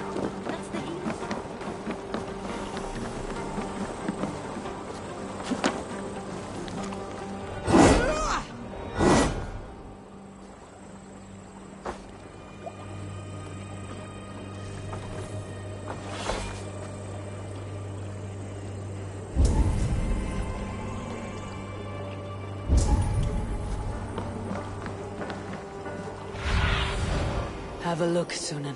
Have a look, Sunan.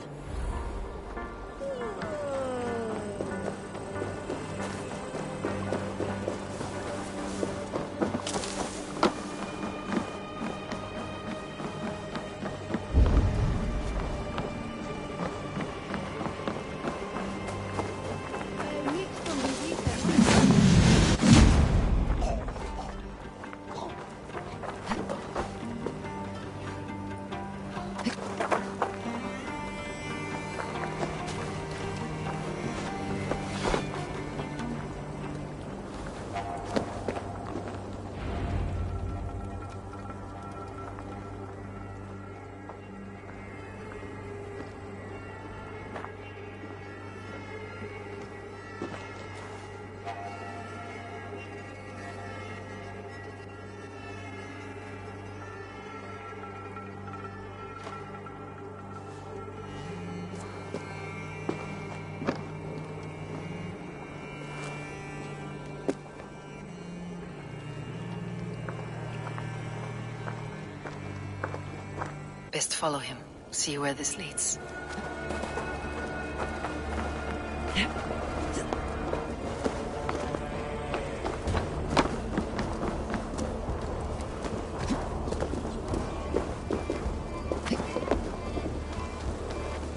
Best follow him. See where this leads.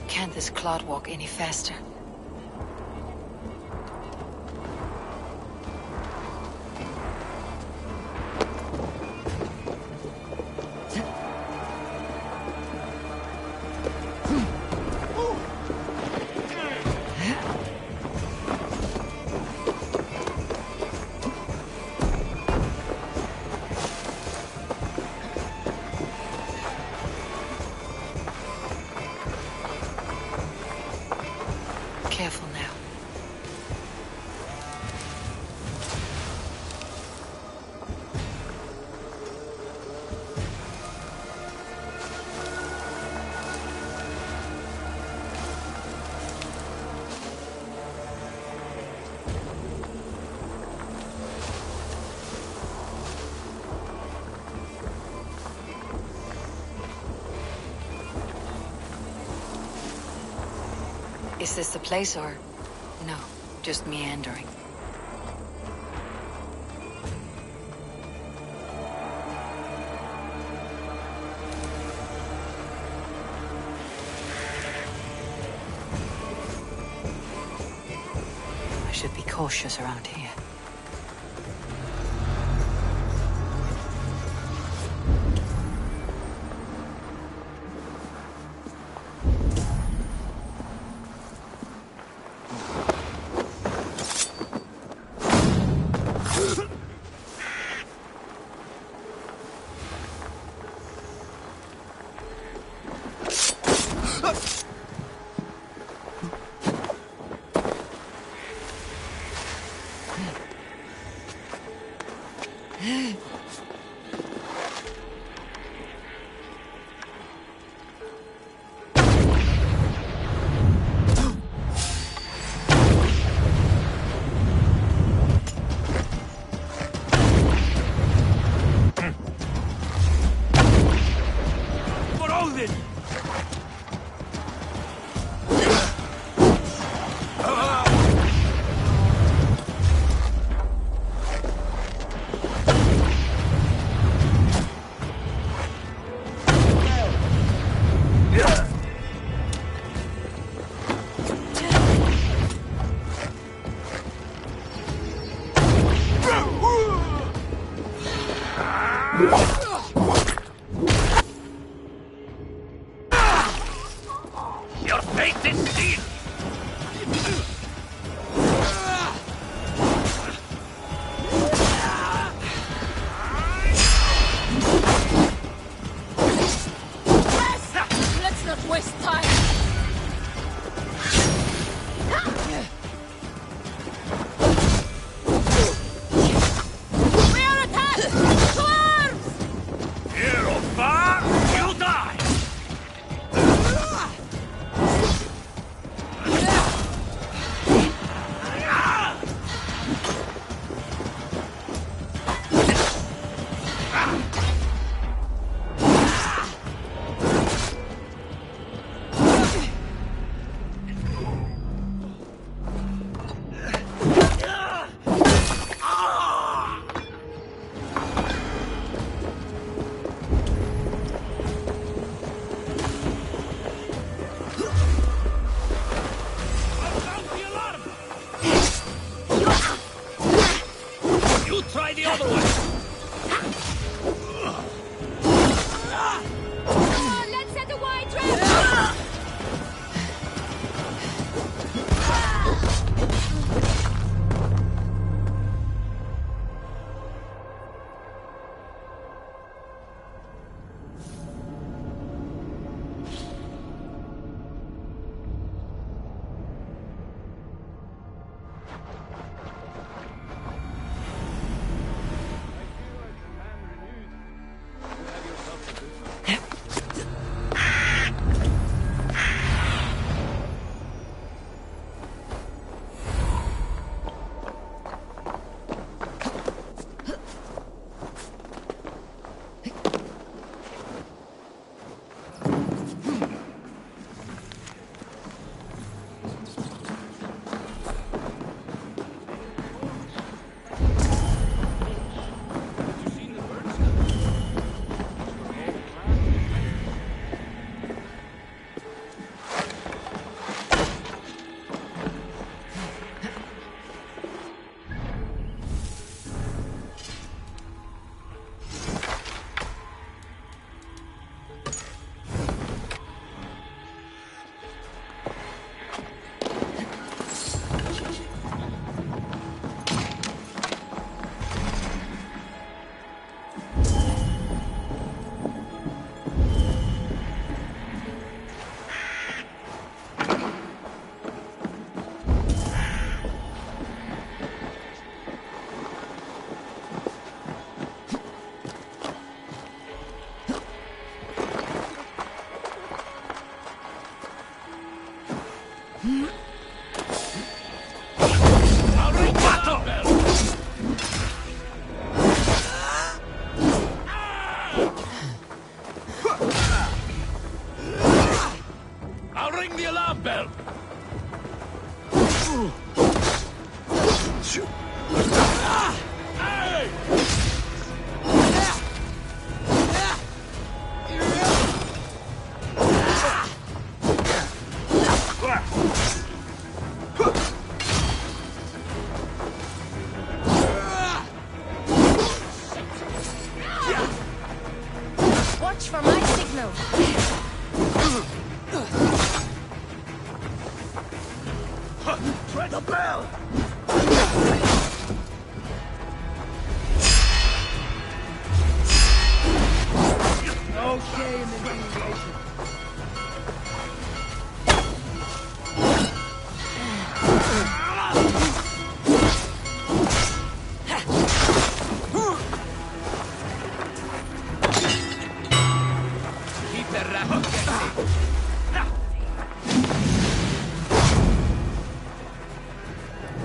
Can't this clod walk any faster? Careful now. Is this the place, or... no, just meandering? I should be cautious around here. Your fate is sealed! Let's not waste time! We are attacked! To arms! Hero far, you die! Try the other one! Let's set a wide trap! I'll ring the alarm bell! Watch for my signal. Try the bell! No shame in deviation. Keep the rabbit guessing!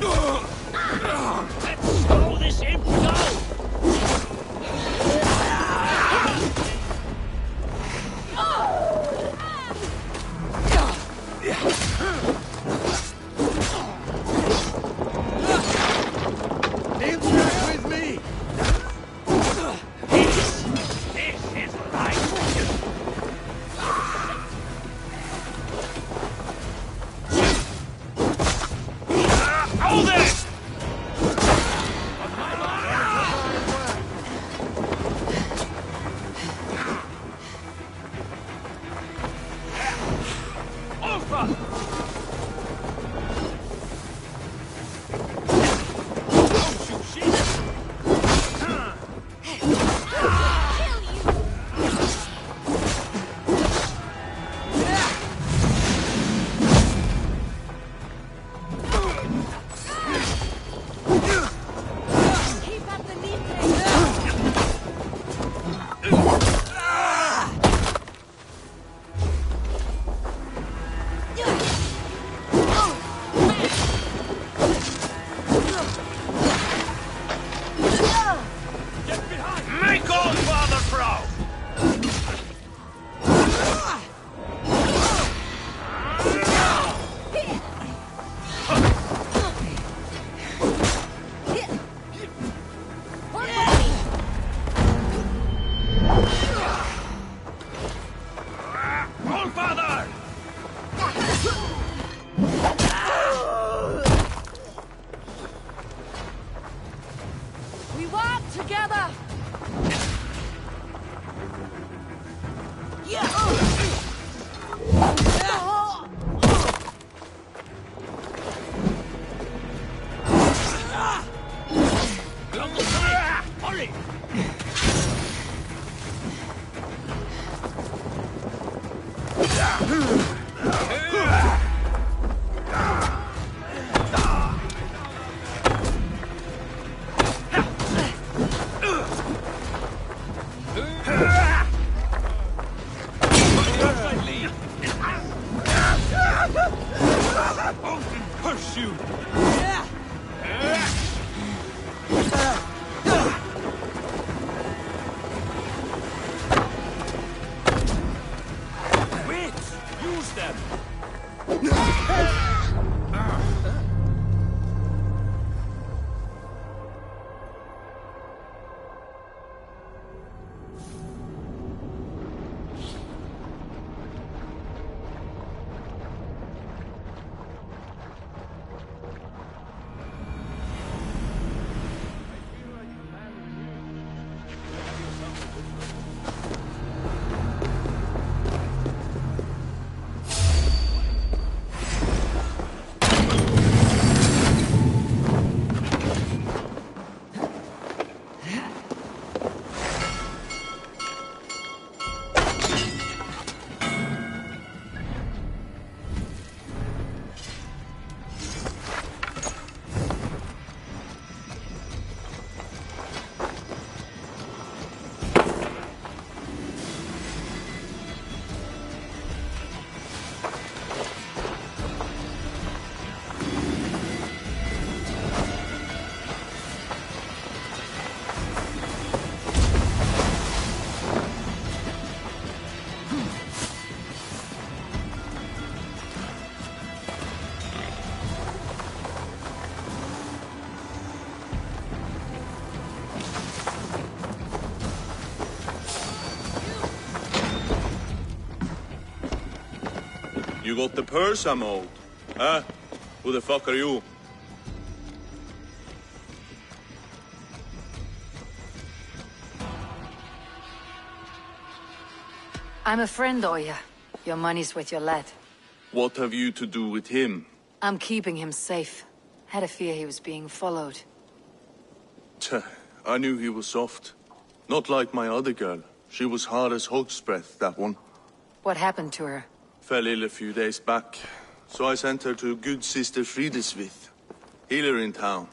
Ugh! We walk together! Hurry! Pursue! Wits! Use them! You got the purse, I'm old. Huh? Who the fuck are you? I'm a friend, Oya. Your money's with your lad. What have you to do with him? I'm keeping him safe. Had a fear he was being followed. Tch, I knew he was soft. Not like my other girl. She was hard as hog's breath, that one. What happened to her? Fell ill a few days back. So I sent her to good Sister Frideswith. Healer in town.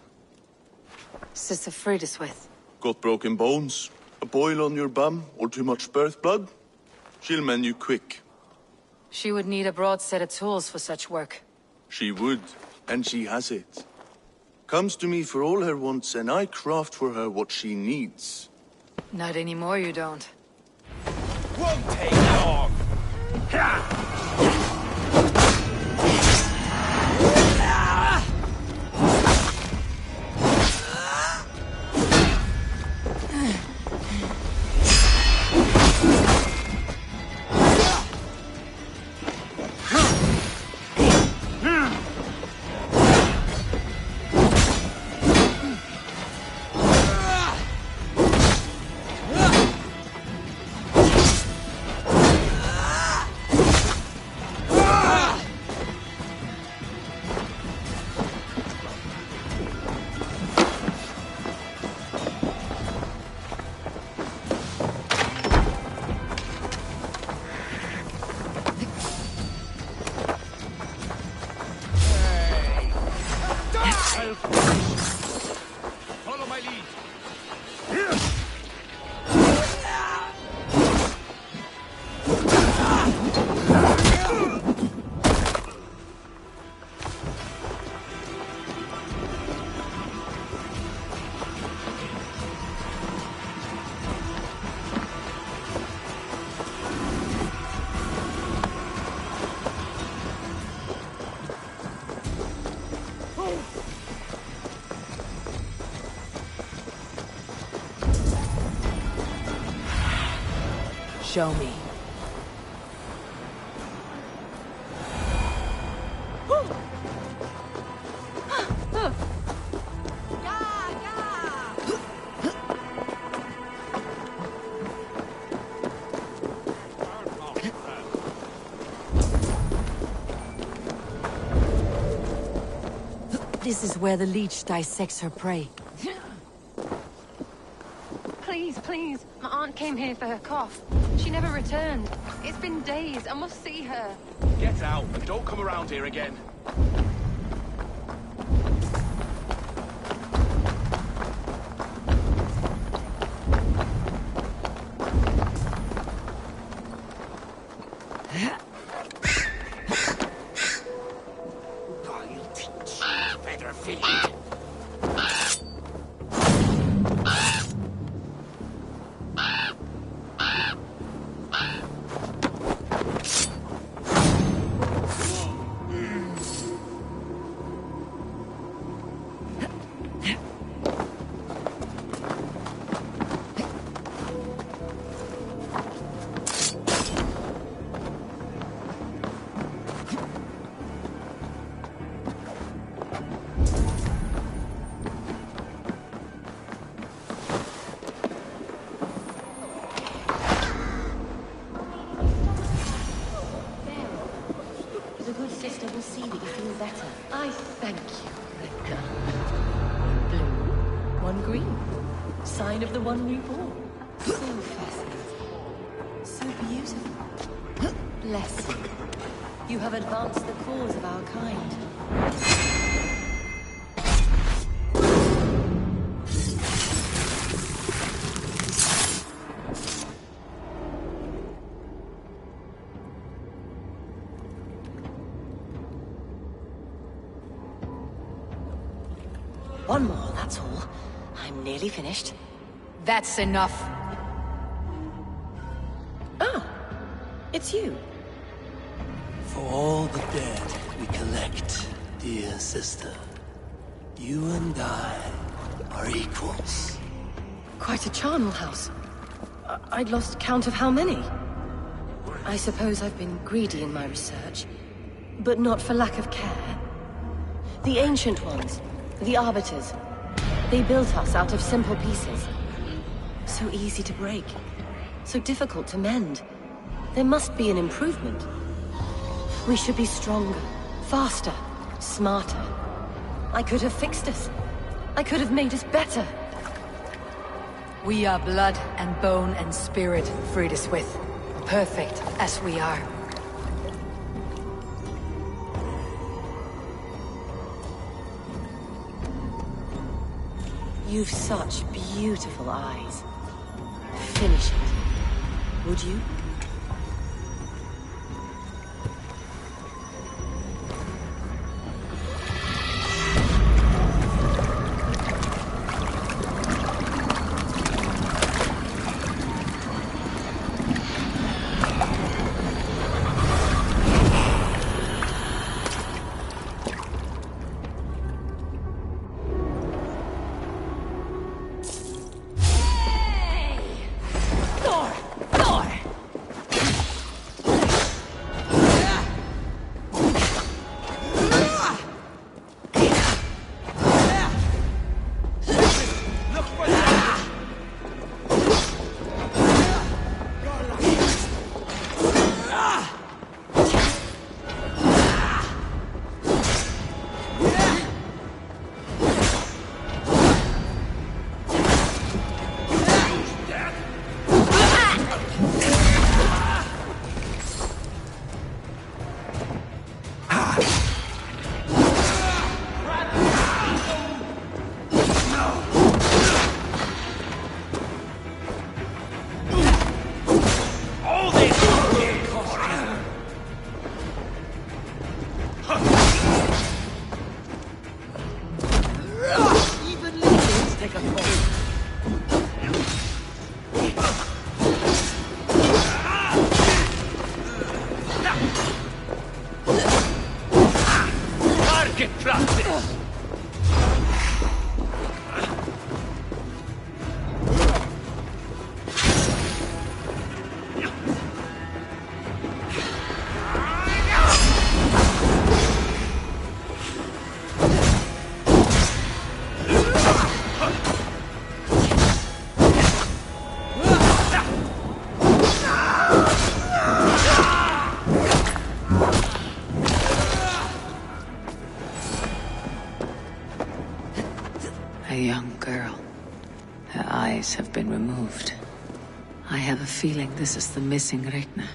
Sister Frideswith. Got broken bones, a boil on your bum, or too much birth blood? She'll mend you quick. She would need a broad set of tools for such work. She would, and she has it. Comes to me for all her wants, and I craft for her what she needs. Not anymore, you don't. Won't take long! Follow my lead. Show me. This is where the leech dissects her prey. Please, please. My aunt came here for her cough. She never returned. It's been days. I must see her. Get out and don't come around here again. I thank you, Rebecca. One blue, one green. Sign of the one reborn. So fascinating. So beautiful. Bless you. You have advanced the cause of our kind. One more, that's all. I'm nearly finished. That's enough. Oh, it's you. For all the dead we collect, dear sister, you and I are equals. Quite a charnel house. I'd lost count of how many. I suppose I've been greedy in my research, but not for lack of care. The Ancient Ones, the Arbiters, they built us out of simple pieces. So easy to break, so difficult to mend. There must be an improvement. We should be stronger, faster, smarter. I could have fixed us. I could have made us better. We are blood and bone and spirit, Frideswith. Perfect as we are. You've such beautiful eyes. Finish it, would you? A young girl. Her eyes have been removed. I have a feeling this is the missing Regna.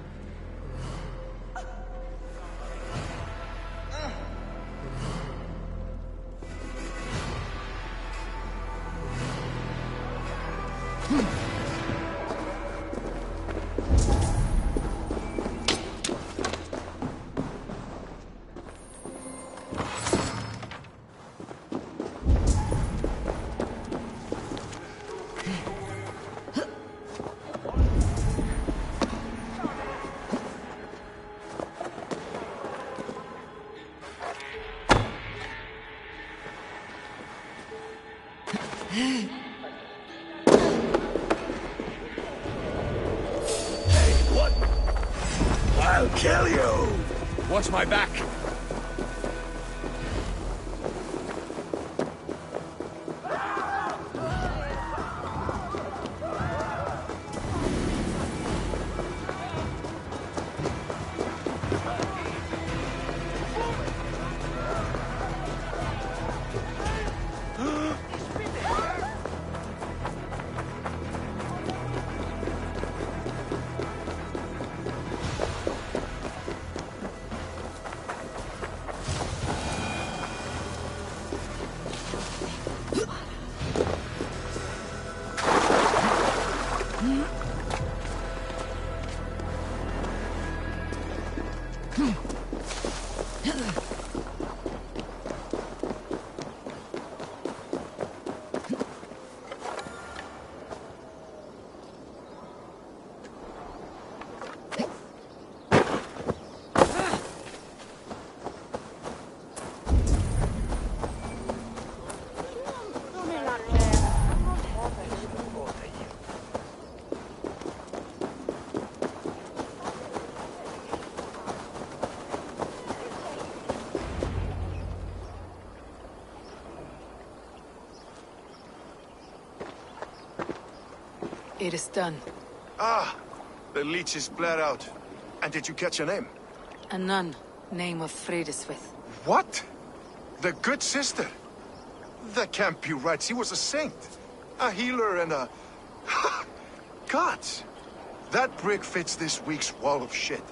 I'll kill you! Watch my back! It is done. Ah! The leech is bled out. And did you catch a name? A nun, name of Fredeswith. What? The good sister? That can't be right. She was a saint. A healer and a... Gods! That brick fits this week's wall of shit.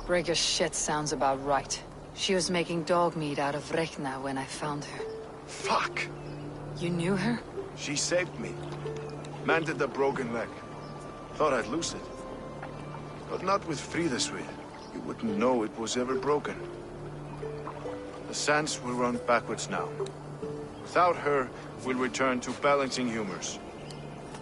Breaker's shit sounds about right. She was making dog meat out of Regna when I found her. Fuck! You knew her? She saved me. Mended the broken leg. Thought I'd lose it. But not with Frideswith. You wouldn't know it was ever broken. The sands will run backwards now. Without her, we'll return to balancing humors.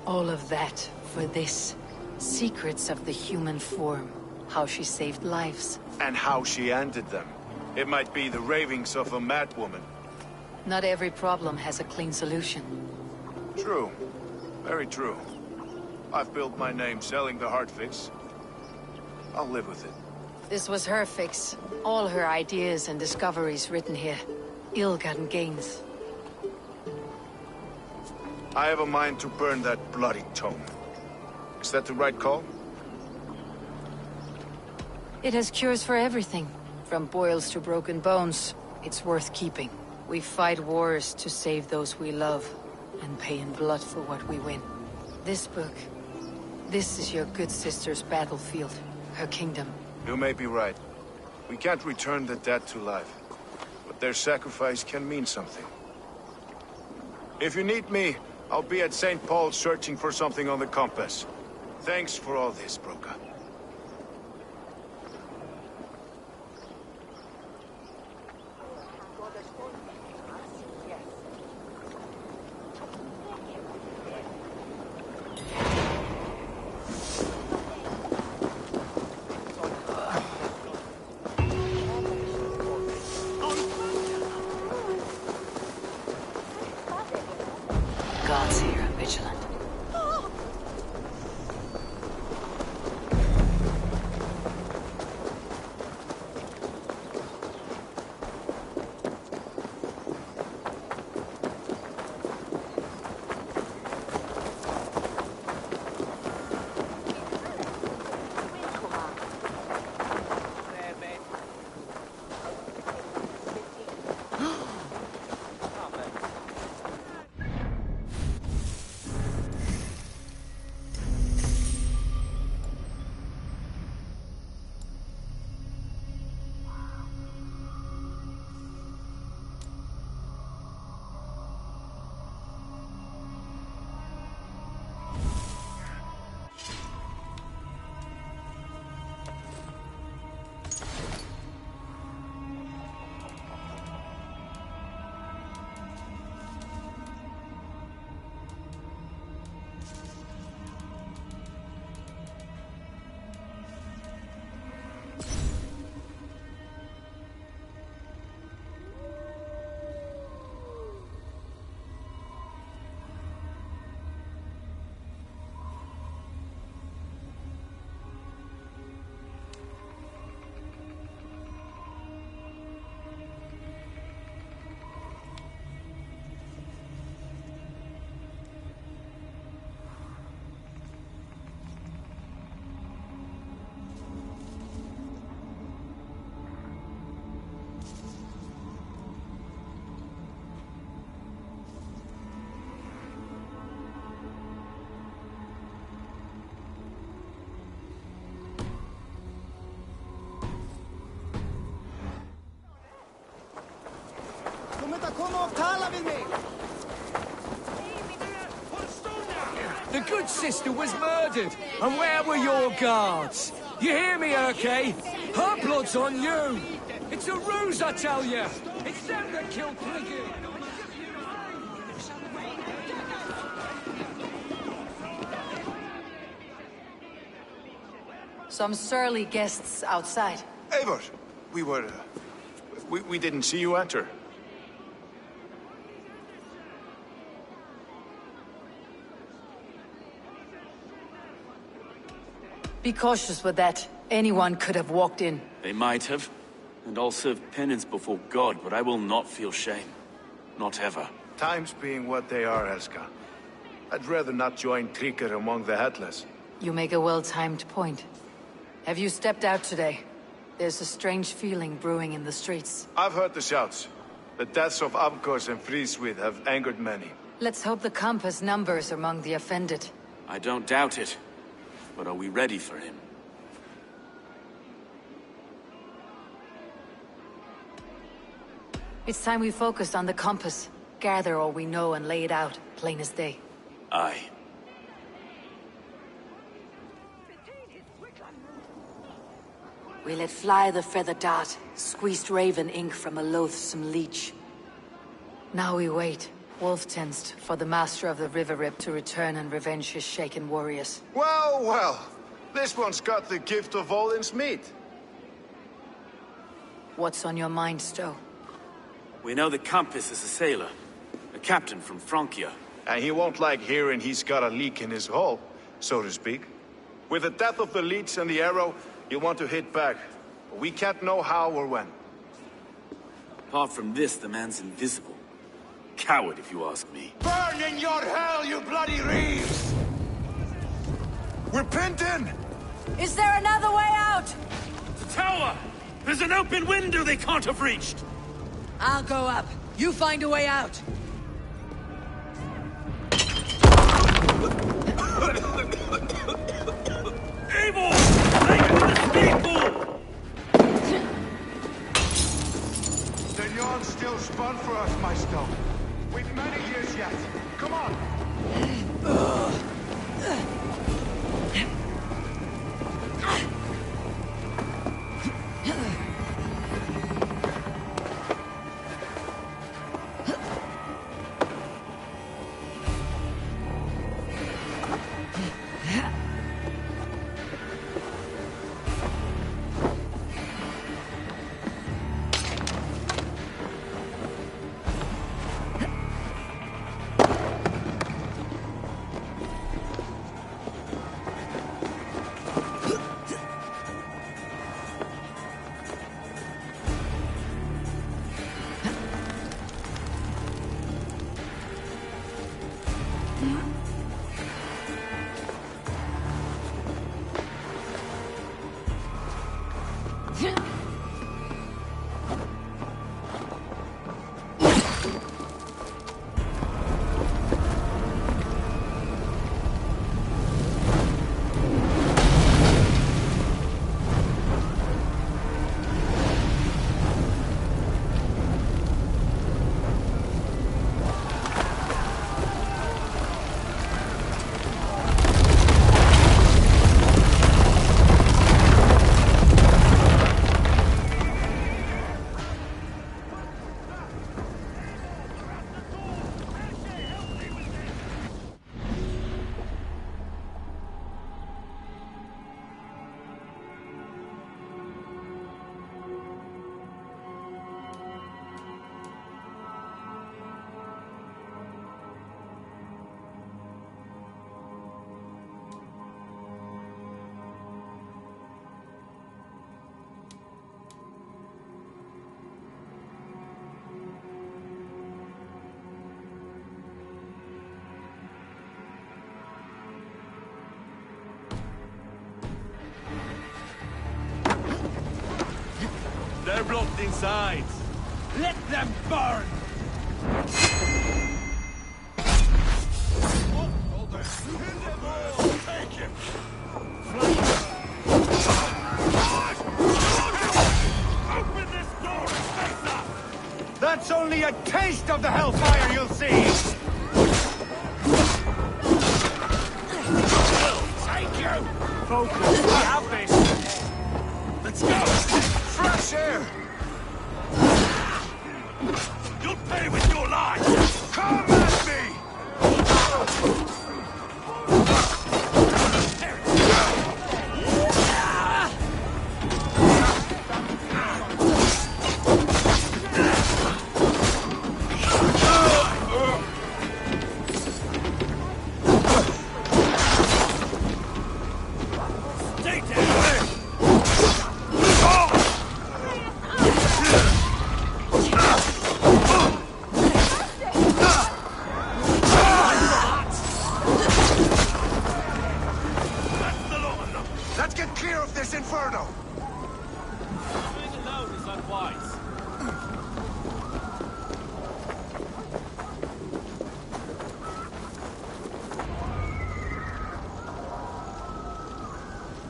All of that for this. Secrets of the human form. How she saved lives. And how she ended them. It might be the ravings of a madwoman. Not every problem has a clean solution. True. Very true. I've built my name selling the heart fix. I'll live with it. This was her fix. All her ideas and discoveries written here. Ill-gotten gains. I have a mind to burn that bloody tome. Is that the right call? It has cures for everything. From boils to broken bones. It's worth keeping. We fight wars to save those we love. And pay in blood for what we win. This book. This is your good sister's battlefield. Her kingdom. You may be right. We can't return the dead to life. But their sacrifice can mean something. If you need me, I'll be at St. Paul's searching for something on the compass. Thanks for all this, Broka. Gods here are vigilant. The good sister was murdered, and where were your guards? You hear me, Urke? Her blood's on you! It's a ruse, I tell you! It's them that killed Priggy! Some surly guests outside. Eivor, we didn't see you enter. Be cautious with that. Anyone could have walked in. They might have. And I'll serve penance before God, but I will not feel shame. Not ever. Times being what they are, Elska. I'd rather not join Tricker among the Headless. You make a well-timed point. Have you stepped out today? There's a strange feeling brewing in the streets. I've heard the shouts. The deaths of Abkos and Frieswith have angered many. Let's hope the compass numbers among the offended. I don't doubt it. But are we ready for him? It's time we focused on the compass. Gather all we know and lay it out, plain as day. Aye. We let fly the feather dart, squeezed raven ink from a loathsome leech. Now we wait, wolf-tensed, for the master of the River Rip to return and revenge his shaken warriors. Well, well. This one's got the gift of Odin's meat. What's on your mind, Stowe? We know the Compass is a sailor. A captain from Francia. And he won't like hearing he's got a leak in his hull, so to speak. With the death of the leech and the arrow, you want to hit back. But we can't know how or when. Apart from this, the man's invisible. Coward, if you ask me. Burn in your hell, you bloody reeves! We're pinned in! Is there another way out? The tower! There's an open window they can't have reached! I'll go up. You find a way out. Eivor! Take him to the escape pool! The yarn's still spun for us, my Stowe. We've many years yet. Come on! They're blocked inside. Let them burn! Take him! That's only a taste of the hellfire, you'll see! Take you! Focus, we have this! Let's go! Fresh air! You'll pay with your life! Come at me! Let's get clear of this inferno! Going alone is unwise.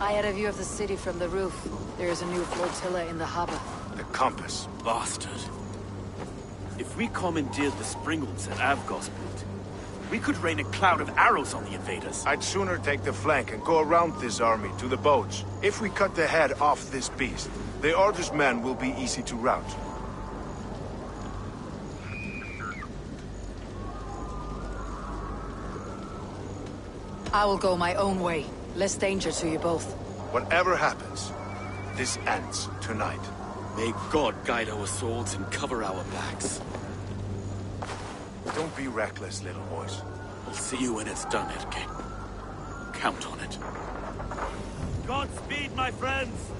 I had a view of the city from the roof. There is a new flotilla in the harbor. The compass. Bastard. If we commandeered the Springles at Avgosport, we could rain a cloud of arrows on the invaders. I'd sooner take the flank and go around this army to the boats. If we cut the head off this beast, the Order's men will be easy to rout. I will go my own way. Less danger to you both. Whatever happens, this ends tonight. May God guide our swords and cover our backs. Don't be reckless, little boys. I'll see you when it's done, Erke. Count on it. Godspeed, my friends!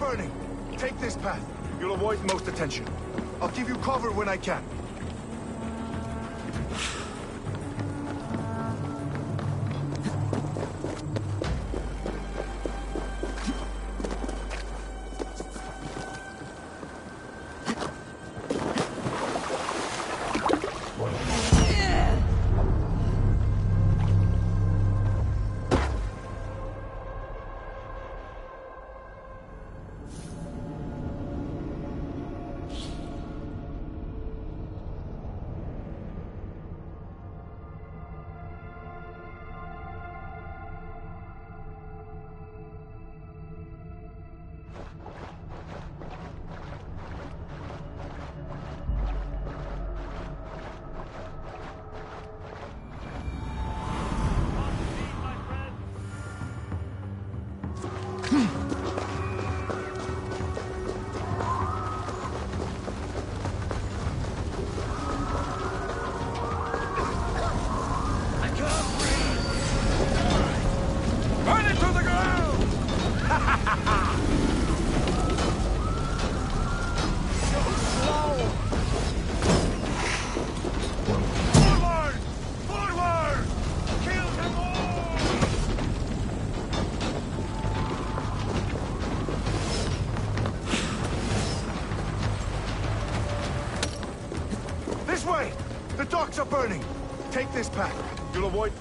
burning. Take this path. You'll avoid most attention. I'll give you cover when I can. The docks are burning! Take this path. You'll avoid...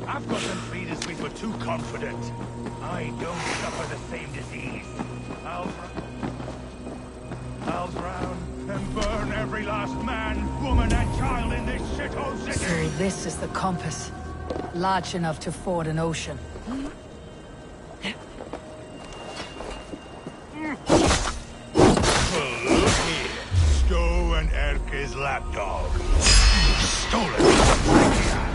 I've got them feeders we were too confident. I don't suffer the same disease. I'll drown and burn every last man, woman, and child in this shithole city! So this is the compass. Large enough to ford an ocean. Well, look here. Stowe and Erke's lapdog. Stolen from Phrygia.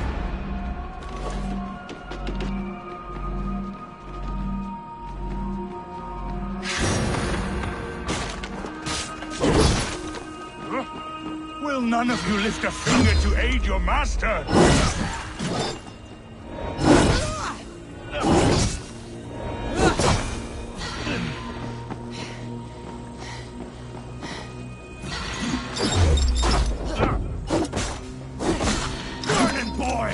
Will none of you lift a finger to aid your master? Burning boy!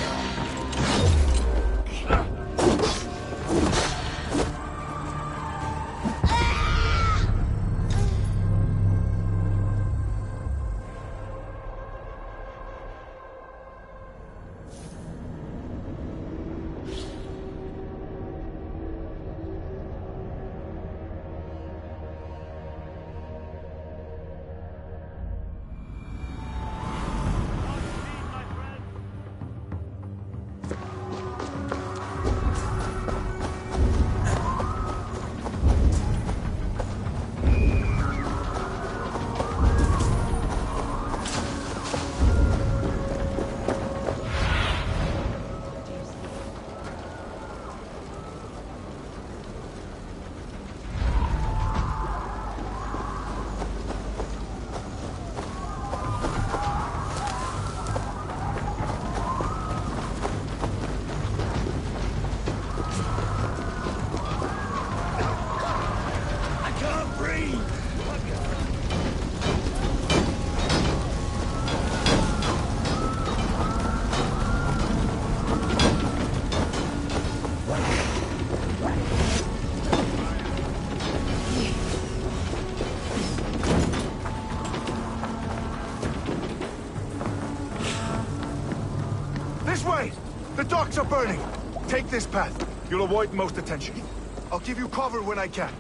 This way! The docks are burning! Take this path. You'll avoid most attention. I'll give you cover when I can.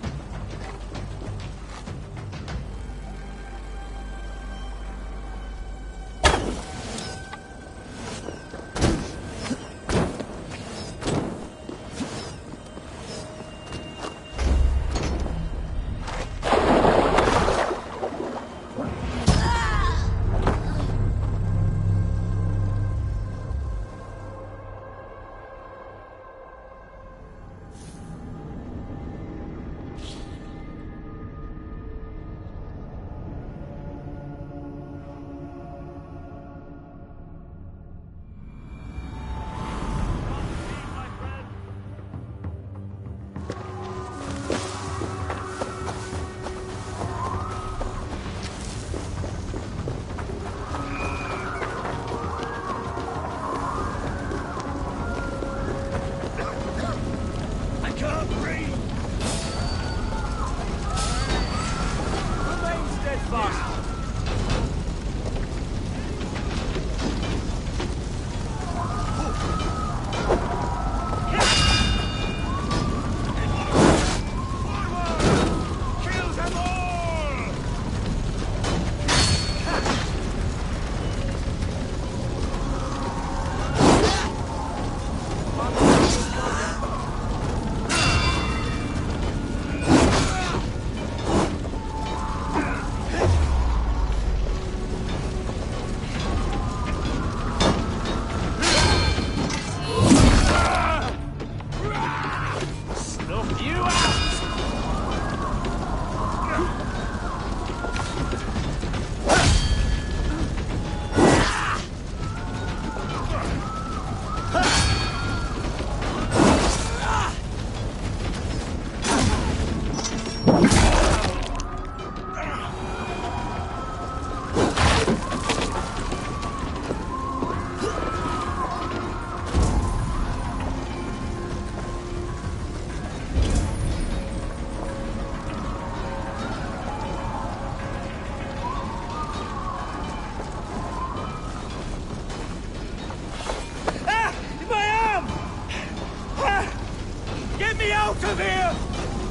out of here!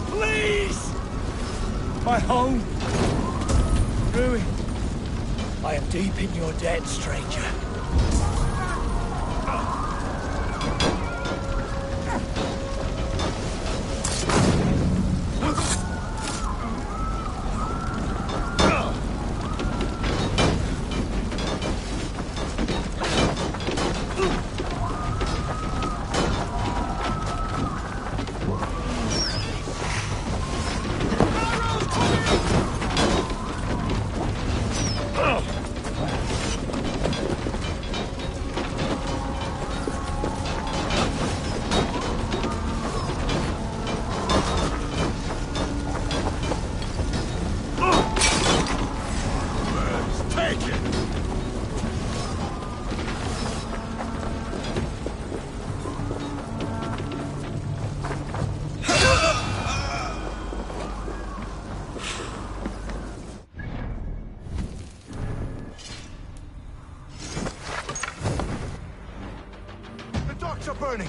Please! My home. Ruin. I am deep in your debt, stranger. Are burning.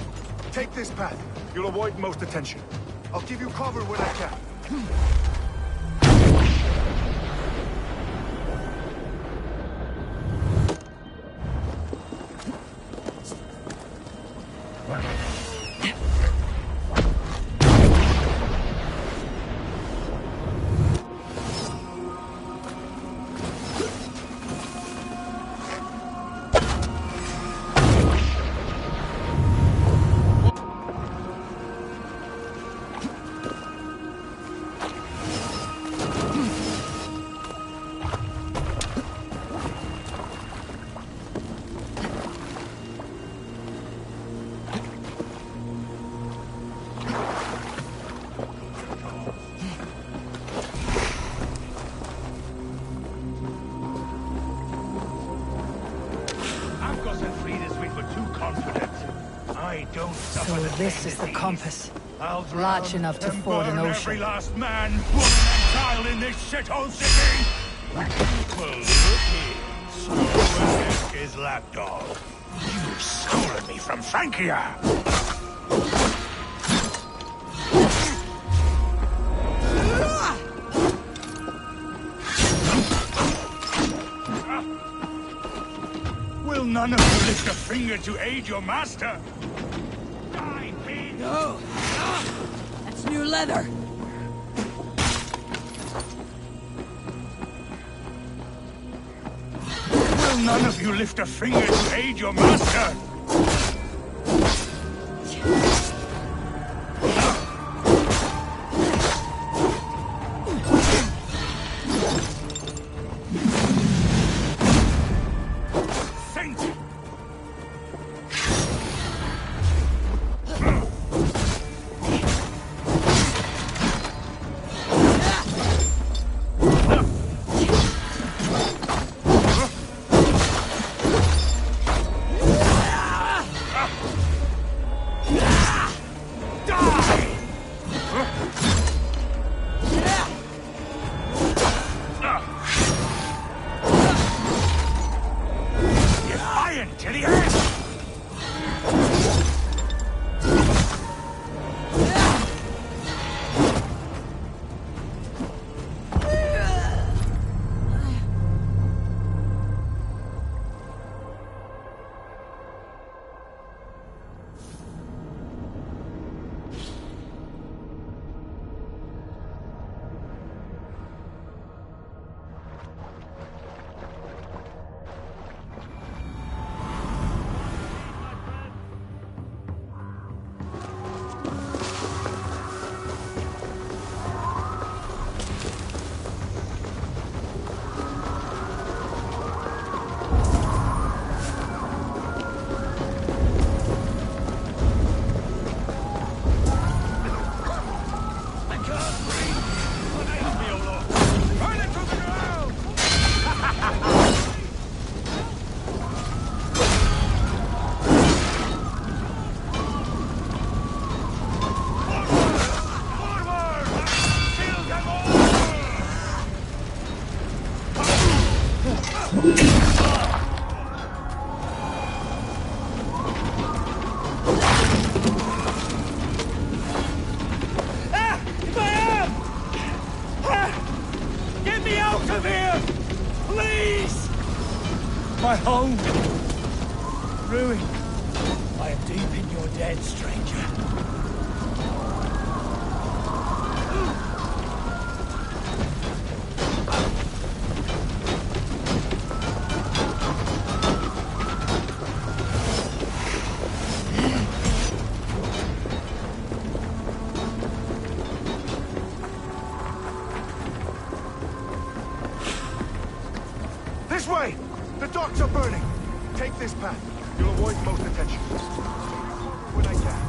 Take this path. You'll avoid most attention. I'll give you cover when I can. So this is the compass. Large enough to ford an ocean. Every last man, woman, and child in this shithole city! Well, look here. Slow as his lapdog. You've stolen me from Francia! Will none of you lift a finger to aid your master? Die, bitch! No! That's new leather! Will none of you lift a finger to aid your master? home. Ruin. I am deep in your debt, stranger. This way! The docks are burning! Take this path. You'll avoid most attention. When I can.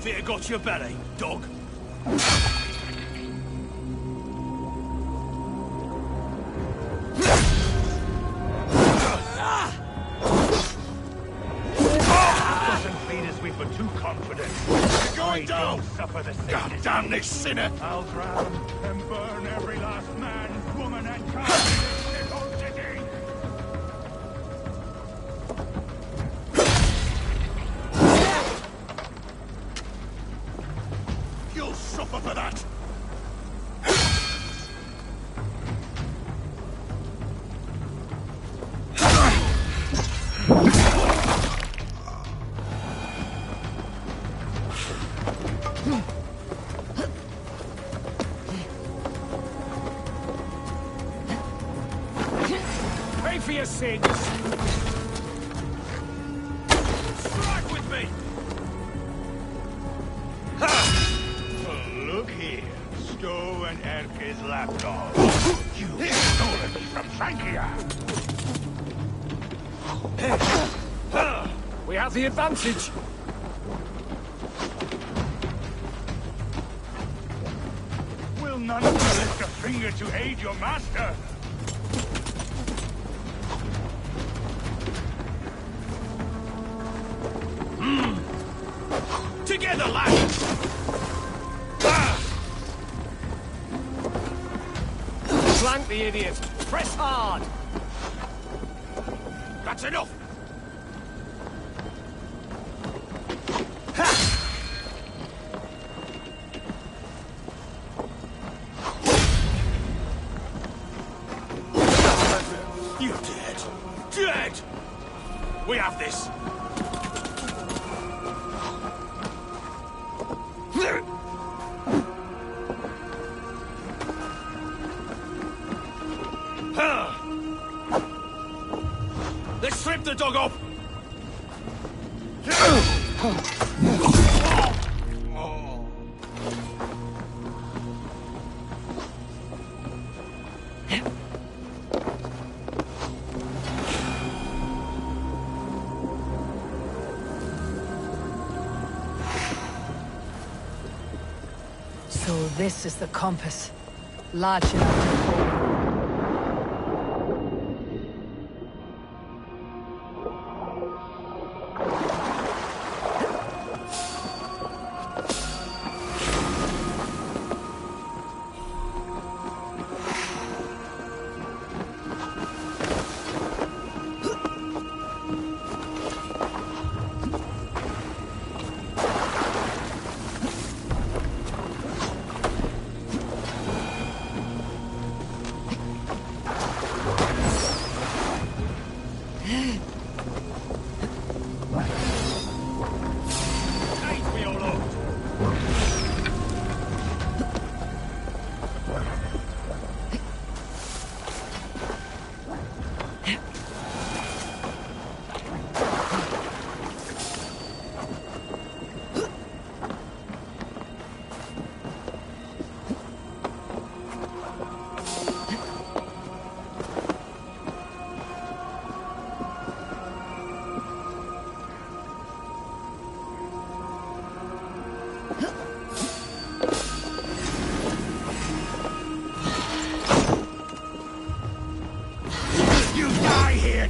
Fear got your belly, dog. Doesn't feed us with for too confident. You're going down. Suffer the God damn this sinner! I'll drown and burn every last man, woman, and child in this whole city. You'll suffer for that! Pay for your sins! Strike with me! Ha! Look here, Stowe and Erke's lapdog. You've stolen me from Frankia! We have the advantage. Will none of you lift a finger to aid your master? Together, lads! Flank the idiot. Press hard. That's enough! You're dead. Dead! We have this. Let's strip the dog up! So this is the compass. Large enough to hold.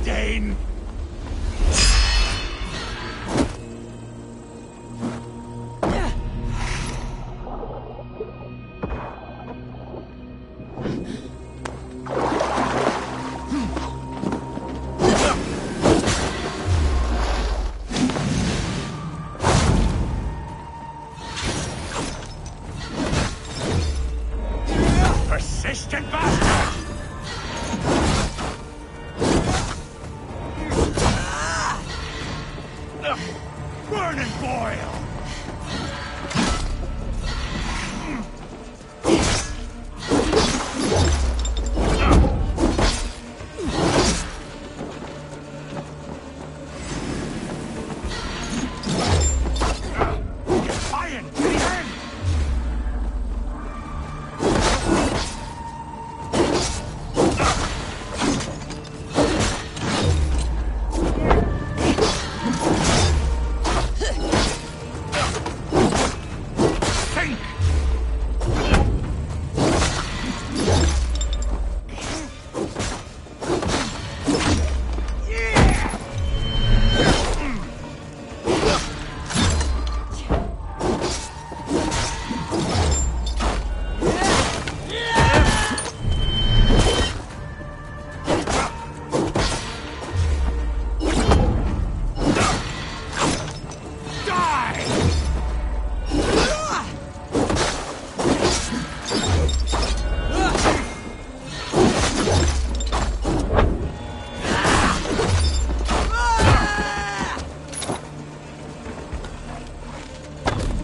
Dane! Persistent bastard! Burn and boil! Defiant to the end!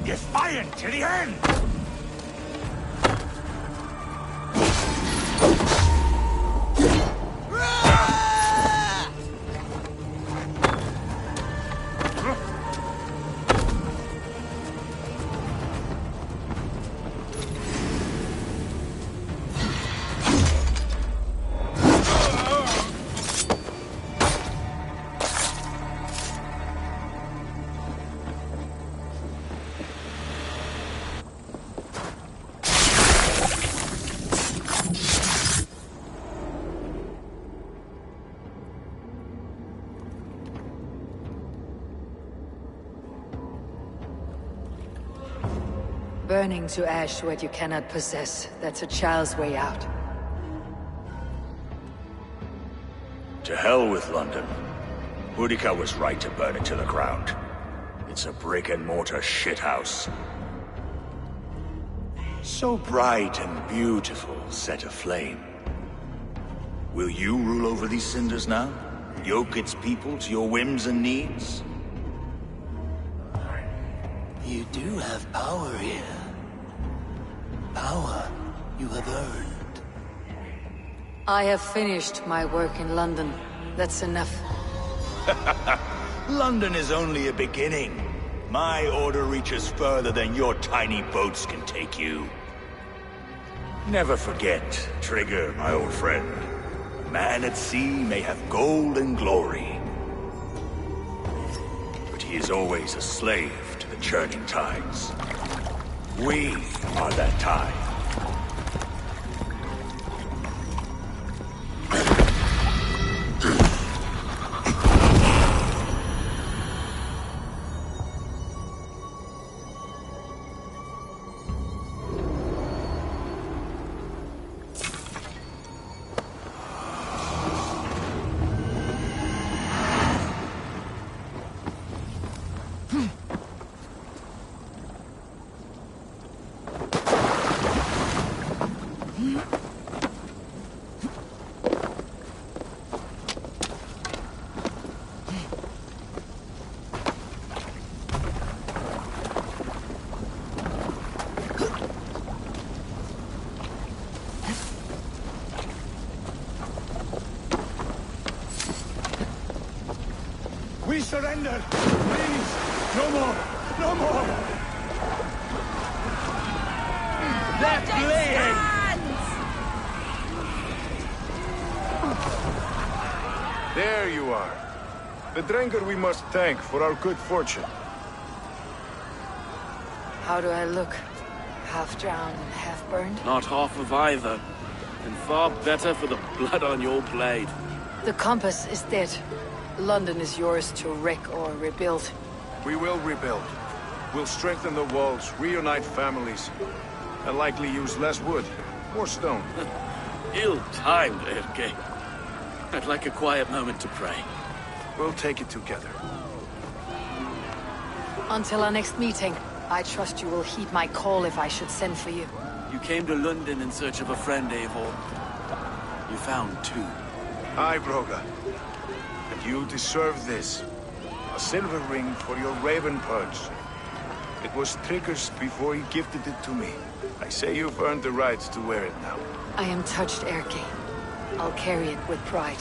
Defiant to the end! Burning to ash what you cannot possess. That's a child's way out. To hell with London. Boudica was right to burn it to the ground. It's a brick-and-mortar shithouse. So bright and beautiful, set aflame. Will you rule over these cinders now? Yoke its people to your whims and needs? You do have power here. Power you have earned. I have finished my work in London. That's enough. London is only a beginning. My order reaches further than your tiny boats can take you. Never forget, Trigger, my old friend. A man at sea may have gold and glory, but he is always a slave to the churning tides. We are that tide. We surrender! Please! No more! No more! They're fleeing! There you are. The Drengur we must thank for our good fortune. How do I look? Half drowned and half burned? Not half of either. And far better for the blood on your blade. The compass is dead. London is yours to wreck or rebuild. We will rebuild. We'll strengthen the walls, reunite families, and likely use less wood, more stone. Ill-timed, Erke. I'd like a quiet moment to pray. We'll take it together. Until our next meeting, I trust you will heed my call if I should send for you. You came to London in search of a friend, Eivor. You found two. Aye, Broga. And you deserve this. A silver ring for your raven purge. It was Trigger's before he gifted it to me. I say you've earned the right to wear it now. I am touched, Erke. I'll carry it with pride.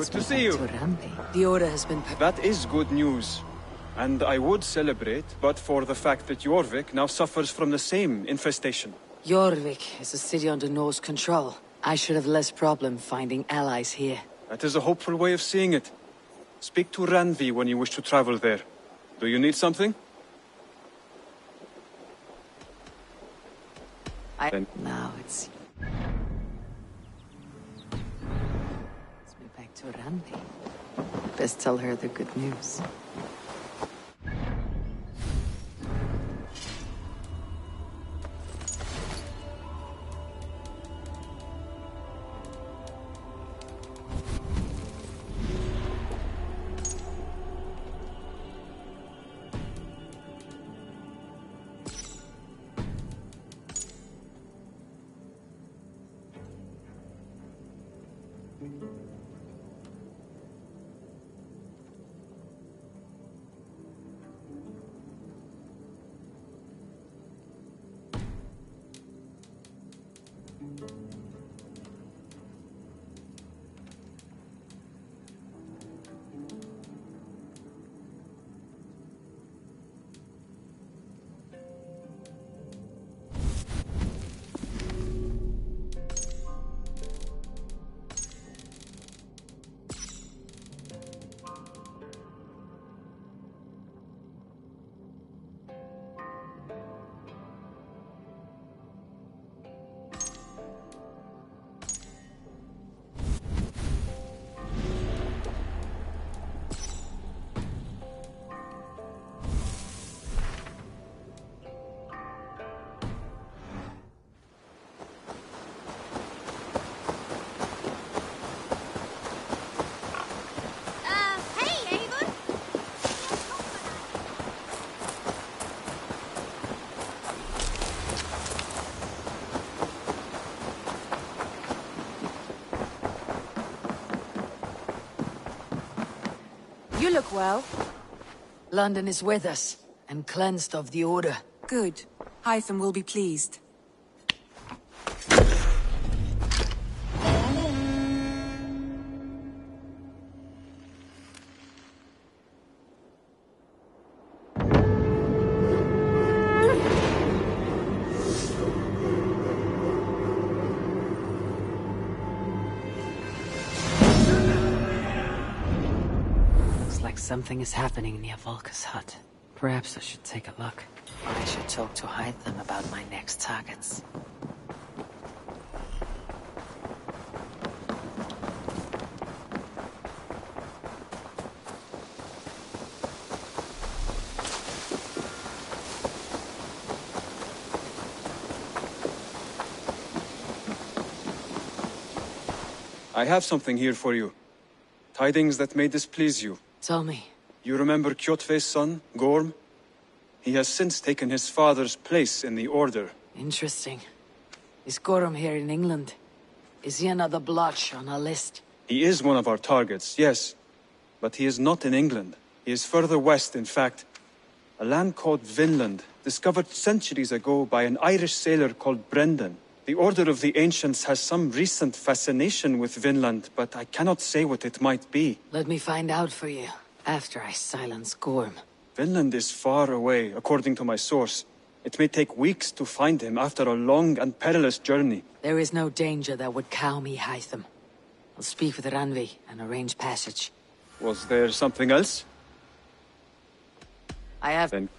Good to see you. The order has been... That is good news. And I would celebrate, but for the fact that Jorvik now suffers from the same infestation. Jorvik is a city under Norse control. I should have less problem finding allies here. That is a hopeful way of seeing it. Speak to Randvi when you wish to travel there. Do you need something? Now it's... Let's move back to Randvi. Best tell her the good news. You look well. London is with us, and cleansed of the Order. Good. Hytham will be pleased. Something is happening near Volka's hut. Perhaps I should take a look. I should talk to Hytham about my next targets. I have something here for you. Tidings that may displease you. Tell me. You remember Kjotve's son, Gorm? He has since taken his father's place in the Order. Interesting. Is Gorm here in England? Is he another blotch on our list? He is one of our targets, yes. But he is not in England. He is further west, in fact. A land called Vinland, discovered centuries ago by an Irish sailor called Brendan. The Order of the Ancients has some recent fascination with Vinland, but I cannot say what it might be. Let me find out for you, after I silence Gorm. Vinland is far away, according to my source. It may take weeks to find him after a long and perilous journey. There is no danger that would cow me, Hytham. I'll speak with Randvi and arrange passage. Was there something else? I have... Then...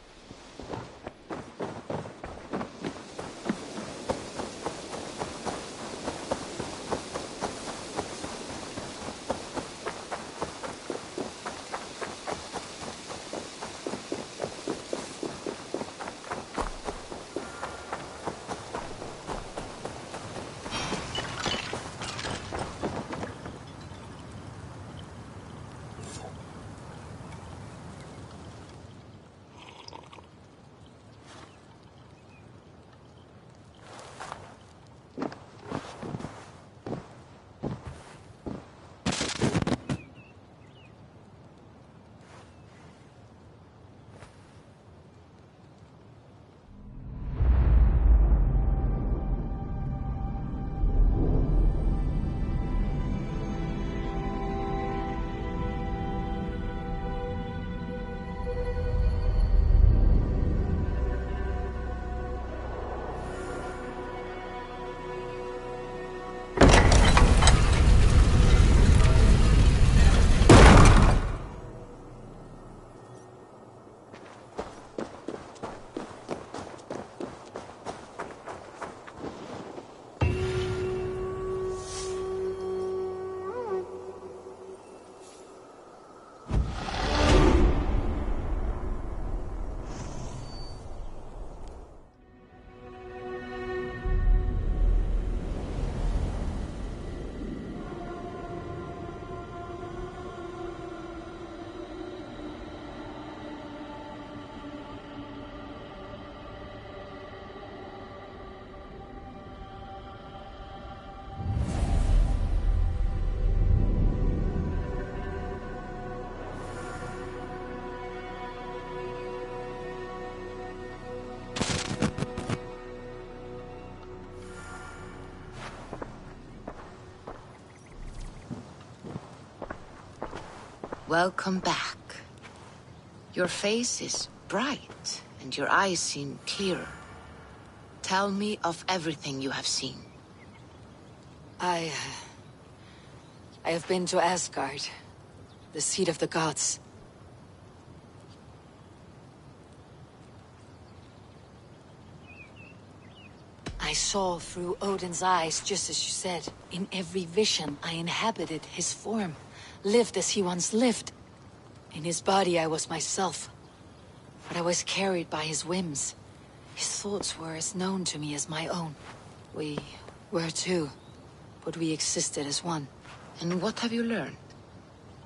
Welcome back. Your face is bright, and your eyes seem clearer. Tell me of everything you have seen. I have been to Asgard, the seat of the gods. I saw through Odin's eyes, just as you said. In every vision, I inhabited his form, lived as he once lived. In his body, I was myself. But I was carried by his whims. His thoughts were as known to me as my own. We were two, but we existed as one. And what have you learned?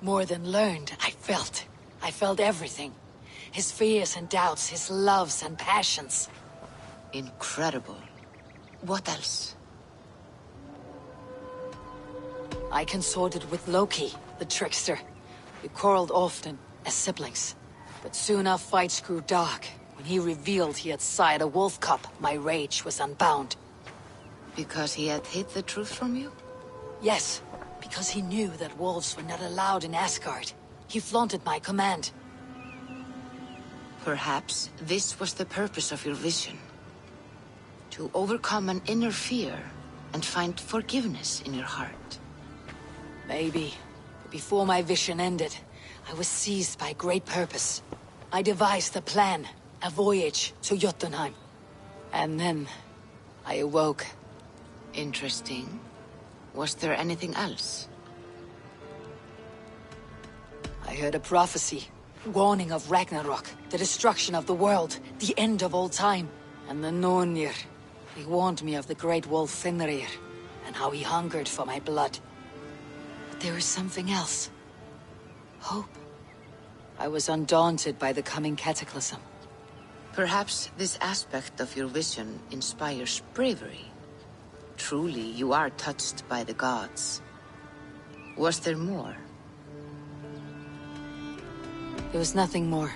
More than learned, I felt. I felt everything. His fears and doubts, his loves and passions. Incredible. What else? I consorted with Loki, the trickster. We quarreled often, as siblings. But soon our fights grew dark. When he revealed he had sired a wolf cub, my rage was unbound. Because he had hid the truth from you? Yes, because he knew that wolves were not allowed in Asgard. He flaunted my command. Perhaps this was the purpose of your vision. To overcome an inner fear and find forgiveness in your heart. Maybe. But before my vision ended, I was seized by great purpose. I devised a plan, a voyage to Jotunheim. And then, I awoke. Interesting. Was there anything else? I heard a prophecy, warning of Ragnarok, the destruction of the world, the end of all time. And the Nornir, he warned me of the great wolf Fenrir, and how he hungered for my blood. But there was something else. Hope. I was undaunted by the coming cataclysm. Perhaps this aspect of your vision inspires bravery. Truly, you are touched by the gods. Was there more? There was nothing more.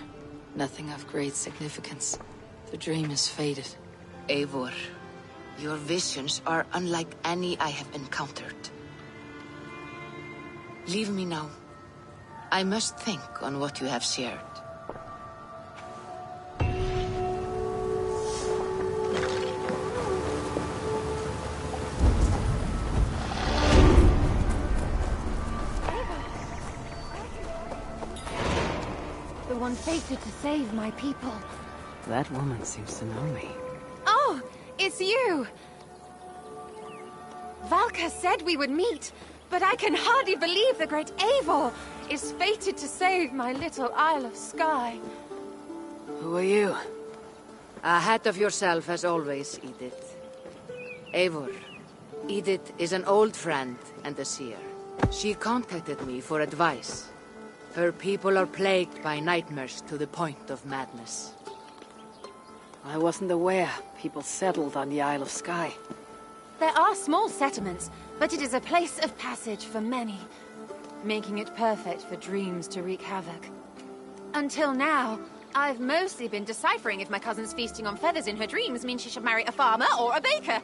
Nothing of great significance. The dream is faded. Eivor, your visions are unlike any I have encountered. Leave me now. I must think on what you have shared. The one fated to save my people. That woman seems to know me. Oh, it's you! Valka said we would meet, but I can hardly believe the great Eivor is fated to save my little Isle of Skye. Who are you? Ahead of yourself as always, Edith. Eivor. Edith is an old friend and a seer. She contacted me for advice. Her people are plagued by nightmares to the point of madness. I wasn't aware people settled on the Isle of Skye. There are small settlements, but it is a place of passage for many, making it perfect for dreams to wreak havoc. Until now, I've mostly been deciphering if my cousin's feasting on feathers in her dreams means she should marry a farmer or a baker.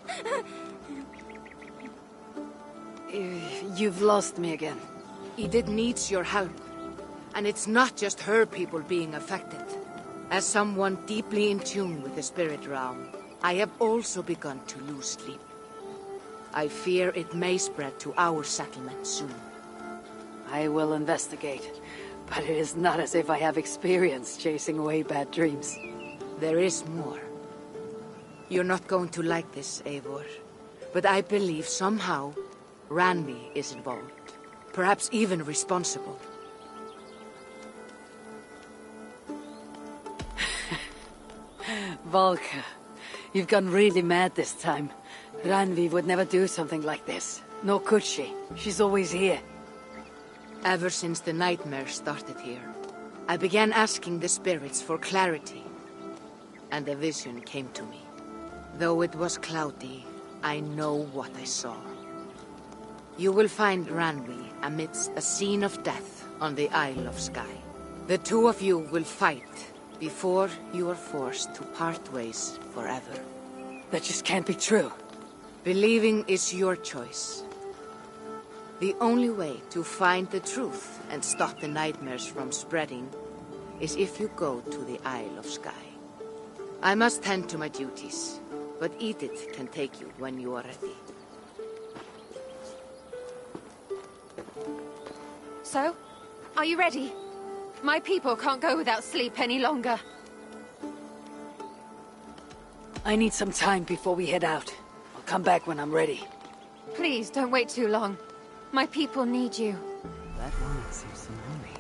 You've lost me again. Edith needs your help. And it's not just her people being affected. As someone deeply in tune with the spirit realm, I have also begun to lose sleep. I fear it may spread to our settlement soon. I will investigate, but it is not as if I have experience chasing away bad dreams. There is more. You're not going to like this, Eivor, but I believe somehow Randvi is involved, perhaps even responsible. Valka, you've gone really mad this time. Randvi would never do something like this. Nor could she. She's always here. Ever since the nightmare started here, I began asking the spirits for clarity. And a vision came to me. Though it was cloudy, I know what I saw. You will find Randvi amidst a scene of death on the Isle of Skye. The two of you will fight before you are forced to part ways forever. That just can't be true. Believing is your choice. The only way to find the truth and stop the nightmares from spreading is if you go to the Isle of Skye. I must tend to my duties, but Edith can take you when you are ready. So, are you ready? My people can't go without sleep any longer. I need some time before we head out. I'll come back when I'm ready. Please, don't wait too long. My people need you. That woman seems to know me.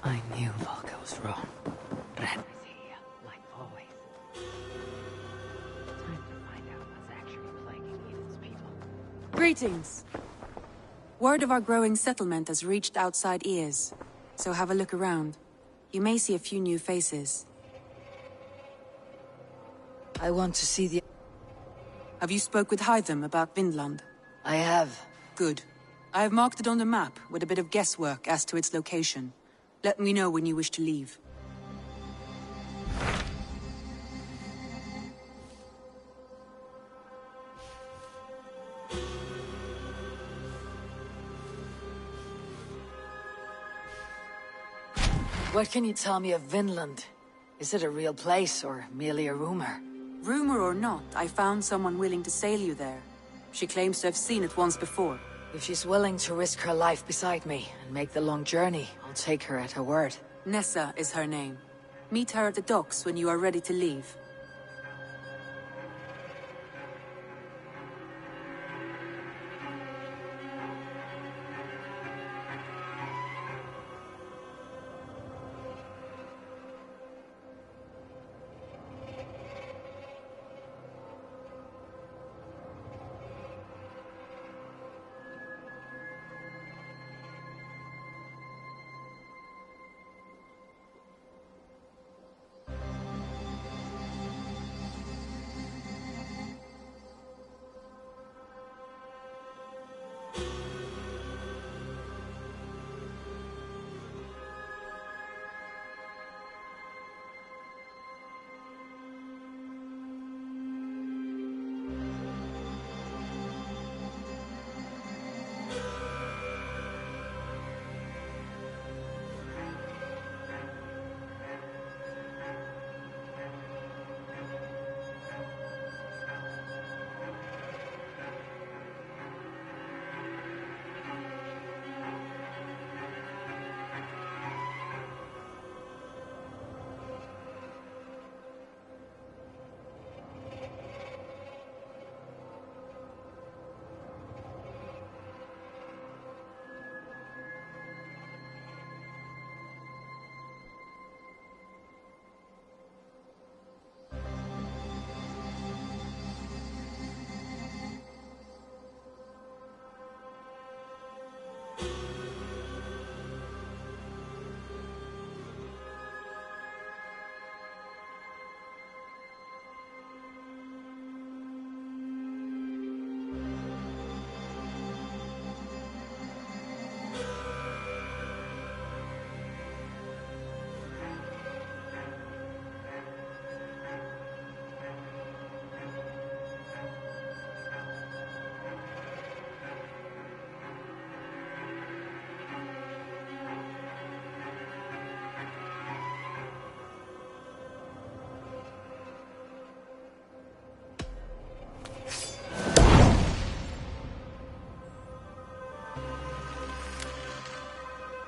I knew Volker was wrong. Ren is here, like always. Time to find out what's actually plaguing Edith's people. Greetings. Word of our growing settlement has reached outside ears, so have a look around. You may see a few new faces. I want to see the... Have you spoke with Hytham about Vinland? I have. Good. I have marked it on the map with a bit of guesswork as to its location. Let me know when you wish to leave. What can you tell me of Vinland? Is it a real place or merely a rumor? Rumor or not, I found someone willing to sail you there. She claims to have seen it once before. If she's willing to risk her life beside me and make the long journey, I'll take her at her word. Nessa is her name. Meet her at the docks when you are ready to leave.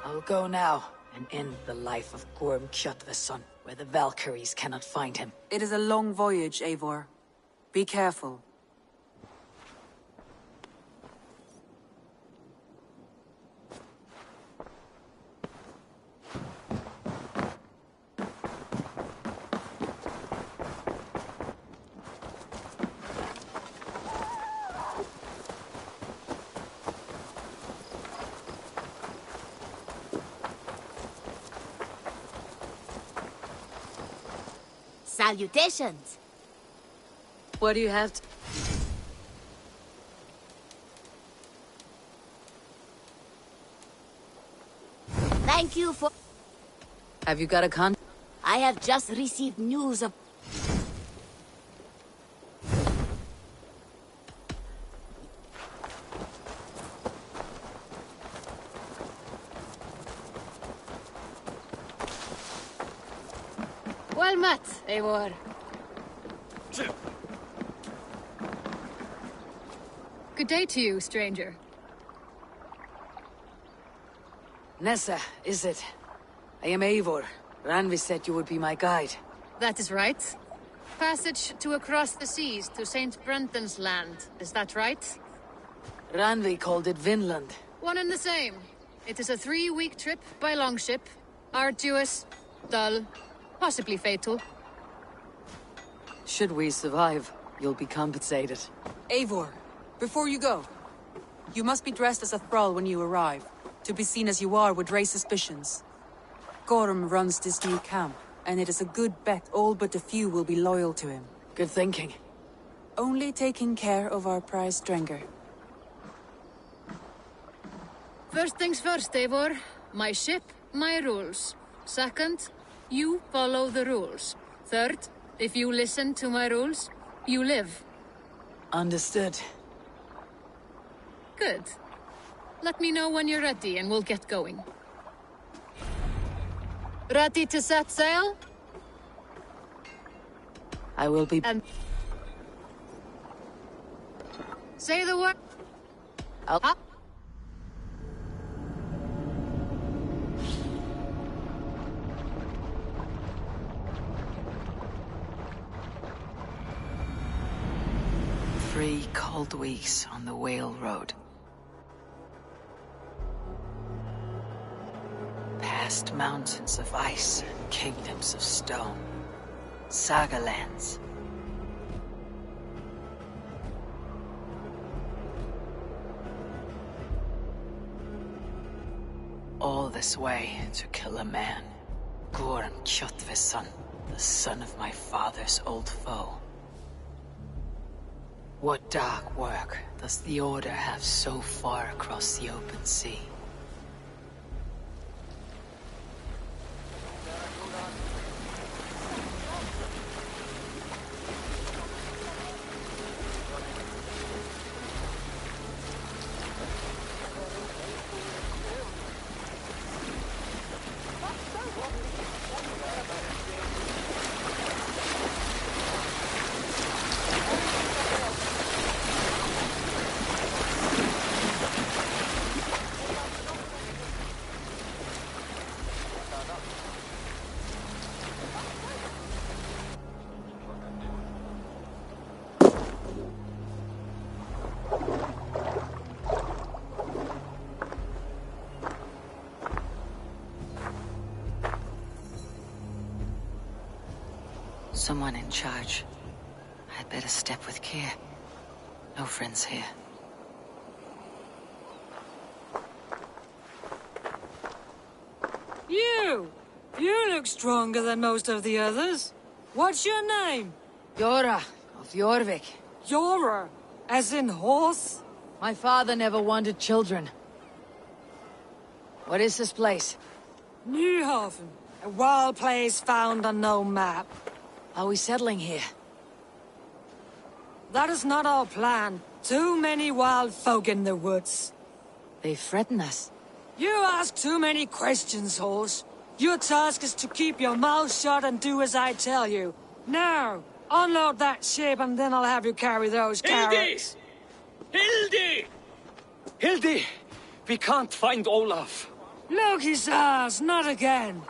I'll go now and end the life of Gorm Kjotveson, where the Valkyries cannot find him. It is a long voyage, Eivor. Be careful. Salutations. What do you have to... Thank you for... Have you got a con... I have just received news of... Well met, Eivor. Good day to you, stranger. Nessa, is it? I am Eivor. Randvi said you would be my guide. That is right. Passage to across the seas to Saint Brenton's land. Is that right? Randvi called it Vinland. One and the same. It is a 3-week trip by longship. Arduous, dull, possibly fatal. Should we survive, you'll be compensated. Eivor, before you go, you must be dressed as a thrall when you arrive. To be seen as you are would raise suspicions. Gorm runs this new camp, and it is a good bet all but a few will be loyal to him. Good thinking. Only taking care of our prize Drenger. First things first, Eivor. My ship, my rules. Second, you follow the rules. Third, if you listen to my rules, you live. Understood. Good. Let me know when you're ready and we'll get going. Ready to set sail? I will be... And... Say the word. I'll... 3 cold weeks on the Whale Road. Past mountains of ice and kingdoms of stone. Saga lands. All this way to kill a man. Gorm Kjotve's son, the son of my father's old foe. What dark work does the Order have so far across the open sea? Someone in charge. I'd better step with care. No friends here. You! You look stronger than most of the others. What's your name? Yora of Jorvik. Yora? As in horse? My father never wanted children. What is this place? Newhaven. A wild place found on no map. Are we settling here? That is not our plan. Too many wild folk in the woods. They threaten us. You ask too many questions, horse. Your task is to keep your mouth shut and do as I tell you. Now, unload that ship and then I'll have you carry those carrots. Hildi! Hildi! We can't find Olaf. Look, his ass, not again.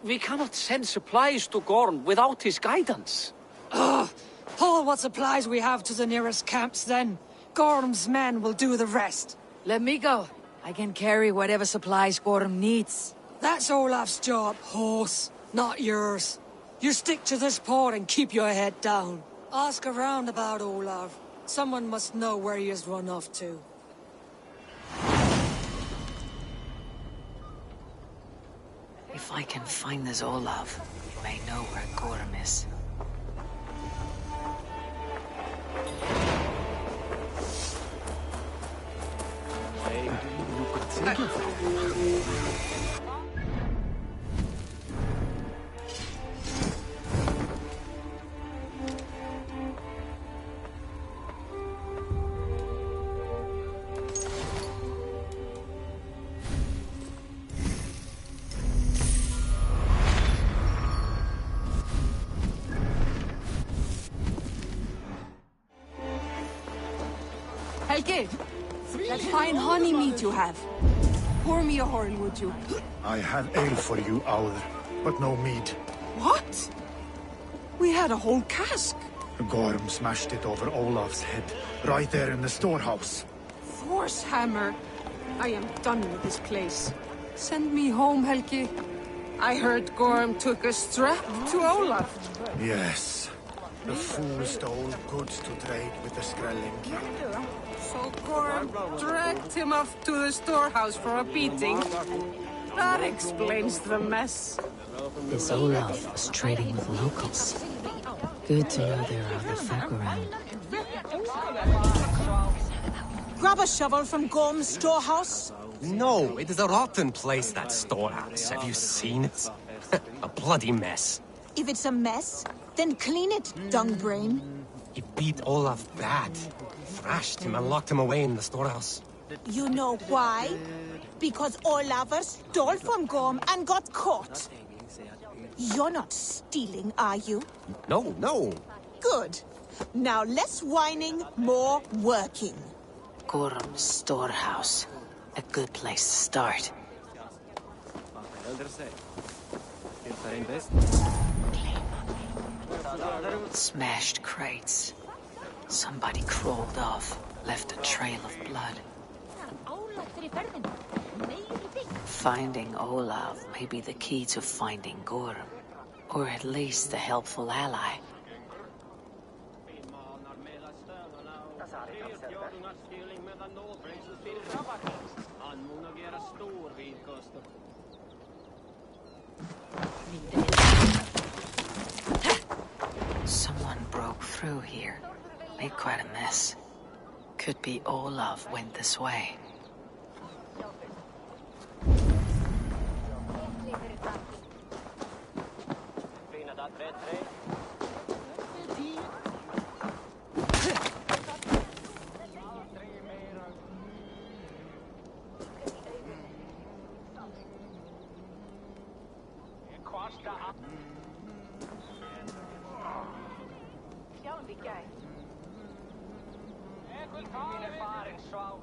We cannot send supplies to Gorm without his guidance. Ugh! Haul what supplies we have to the nearest camps, then. Gorm's men will do the rest. Let me go. I can carry whatever supplies Gorm needs. That's Olaf's job, horse, not yours. You stick to this port and keep your head down. Ask around about Olaf. Someone must know where he has run off to. If I can find this Olaf, you may know where Gorm is. Helge, that fine honey meat you have. Pour me a horn, would you? I have ale for you, Aur, but no mead. What? We had a whole cask. Gorm smashed it over Olaf's head, right there in the storehouse. Force hammer. I am done with this place. Send me home, Helgi. I heard Gorm took a strap to Olaf. Yes. The fool stole goods to trade with the Skrelling. So Gorm dragged him off to the storehouse for a beating. That explains the mess. This Olaf was trading with locals. Good to know there are other folk around. Grab a shovel from Gorm's storehouse. No, it is a rotten place, that storehouse. Have you seen it? A bloody mess. If it's a mess, then clean it, dungbrain. He beat Olaf bad. Thrashed him and locked him away in the storehouse. You know why? Because Olafur stole from Gorm and got caught. You're not stealing, are you? No, no. Good. Now less whining, more working. Gorm's storehouse. A good place to start. Smashed crates. Somebody crawled off, left a trail of blood. Finding Olaf may be the key to finding Gorm, or at least a helpful ally. Someone broke through here. Made quite a mess. Could be Olaf went this way. Min erfaring sa